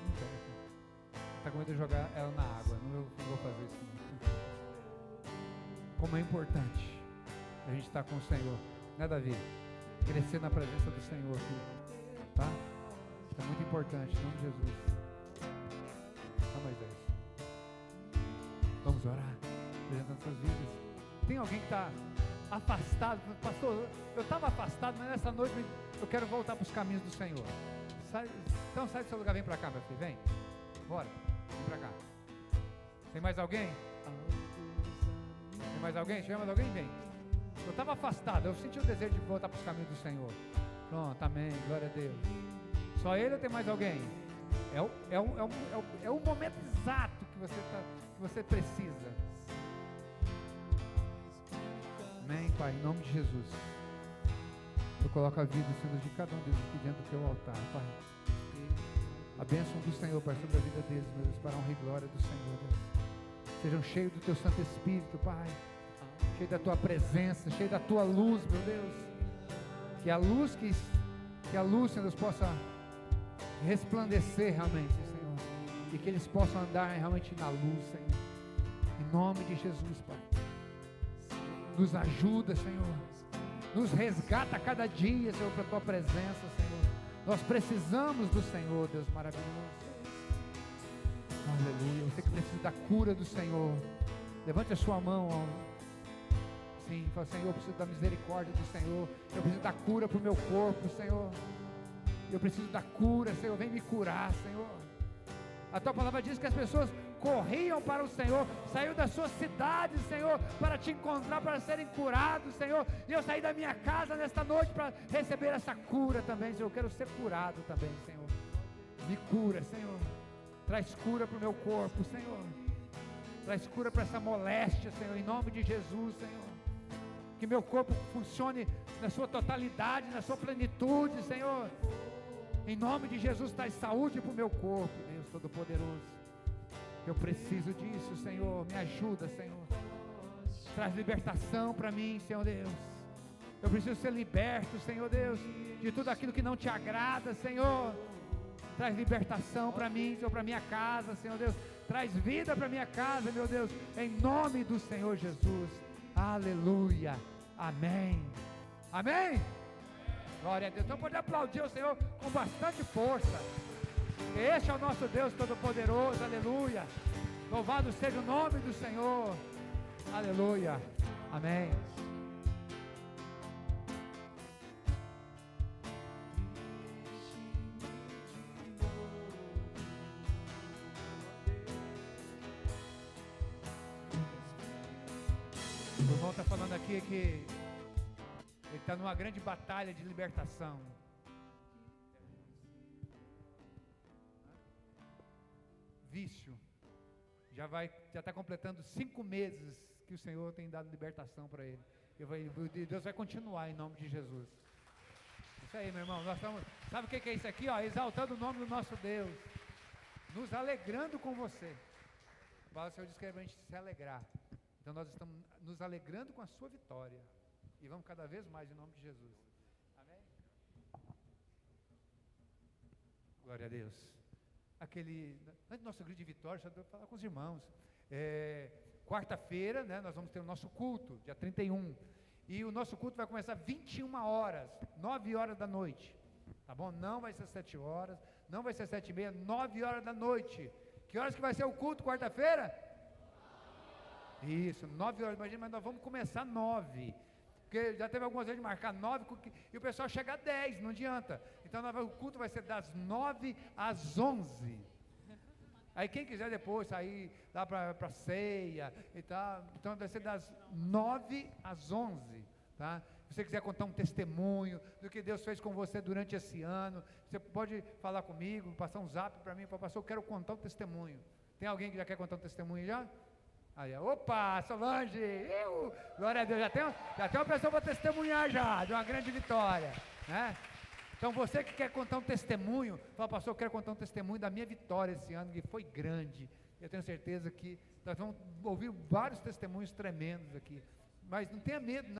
Não quero. Está com medo de jogar ela na água. Não vou fazer isso. Como é importante a gente estar com o Senhor, né, Davi? Crescer na presença do Senhor aqui, tá? É muito importante, em nome de Jesus. Tá, Moisés? Vamos orar, apresentando suas vidas. Tem alguém que está afastado? Pastor, eu estava afastado, mas nessa noite eu quero voltar para os caminhos do Senhor. Então sai do seu lugar, vem para cá, meu filho, vem. Bora, vem para cá. Tem mais alguém? Tem mais alguém? Chama mais alguém? Vem. Eu estava afastado, eu senti o desejo de voltar para os caminhos do Senhor. Pronto, amém, glória a Deus. Só ele ou tem mais alguém? É o momento exato que você precisa. Amém, Pai, em nome de Jesus. Eu coloco a vida e de cada um deles aqui dentro do teu altar, Pai. A bênção do Senhor, Pai, sobre a vida deles, meu Deus, para a honra e glória do Senhor, Deus. Sejam cheios do teu Santo Espírito, Pai. Cheio da tua presença, cheio da tua luz, meu Deus. Que a luz, Senhor Deus, possa resplandecer realmente, Senhor. E que eles possam andar realmente na luz, Senhor. Em nome de Jesus, Pai. Nos ajuda, Senhor. Nos resgata a cada dia, Senhor, para a tua presença, Senhor. Nós precisamos do Senhor, Deus maravilhoso. Aleluia. Você que precisa da cura do Senhor, levante a sua mão, ó. Sim, fala, Senhor, eu preciso da misericórdia do Senhor. Eu preciso da cura para o meu corpo, Senhor. Eu preciso da cura, Senhor. Vem me curar, Senhor. A tua palavra diz que as pessoas corriam para o Senhor, saiu da sua cidade, Senhor, para te encontrar, para serem curados, Senhor. E eu saí da minha casa nesta noite para receber essa cura também, Senhor. Eu quero ser curado também, Senhor. Me cura, Senhor. Traz cura para o meu corpo, Senhor. Traz cura para essa moléstia, Senhor, em nome de Jesus, Senhor. Que meu corpo funcione na sua totalidade, na sua plenitude, Senhor. Em nome de Jesus, traz saúde para o meu corpo, Deus Todo-Poderoso. Eu preciso disso, Senhor. Me ajuda, Senhor. Traz libertação para mim, Senhor Deus. Eu preciso ser liberto, Senhor Deus, de tudo aquilo que não te agrada, Senhor. Traz libertação para mim, Senhor, para minha casa, Senhor Deus. Traz vida para minha casa, meu Deus, em nome do Senhor Jesus. Aleluia. Amém. Amém. Glória a Deus. Então pode aplaudir o Senhor com bastante força. Este é o nosso Deus Todo-Poderoso. Aleluia. Louvado seja o nome do Senhor. Aleluia. Amém. O irmão está falando aqui que ele está numa grande batalha de libertação. Vício. Já está completando 5 meses que o Senhor tem dado libertação para ele. E Deus vai continuar em nome de Jesus. Isso aí, meu irmão. Nós estamos, sabe o que é isso aqui? Ó, exaltando o nome do nosso Deus. Nos alegrando com você. O Senhor disse que é para a gente se alegrar. Então nós estamos nos alegrando com a sua vitória. E vamos cada vez mais em nome de Jesus. Amém? Glória a Deus. Antes do nosso grito de vitória, só devo falar com os irmãos. Quarta-feira, né, nós vamos ter o nosso culto, dia 31. E o nosso culto vai começar 21 horas, 9 horas da noite. Tá bom? Não vai ser 7 horas, não vai ser 7h30, 9 horas da noite. Que horas que vai ser o culto quarta-feira? Isso, 9 horas, imagina, mas nós vamos começar 9, porque já teve algumas vezes de marcar 9, e o pessoal chega a 10, não adianta. Então o culto vai ser das 9 às 11, aí quem quiser depois sair lá para ceia e tal, então vai ser das 9 às 11, tá? Se você quiser contar um testemunho do que Deus fez com você durante esse ano, você pode falar comigo, passar um zap para mim, pastor, eu quero contar um testemunho. Tem alguém que já quer contar um testemunho já? Aí, opa, Solange, glória a Deus, já tem uma pessoa para testemunhar já, de uma grande vitória, né? Então você que quer contar um testemunho, fala, pastor, eu quero contar um testemunho da minha vitória esse ano, que foi grande, Eu tenho certeza que nós vamos ouvir vários testemunhos tremendos aqui. Mas não tenha medo, não.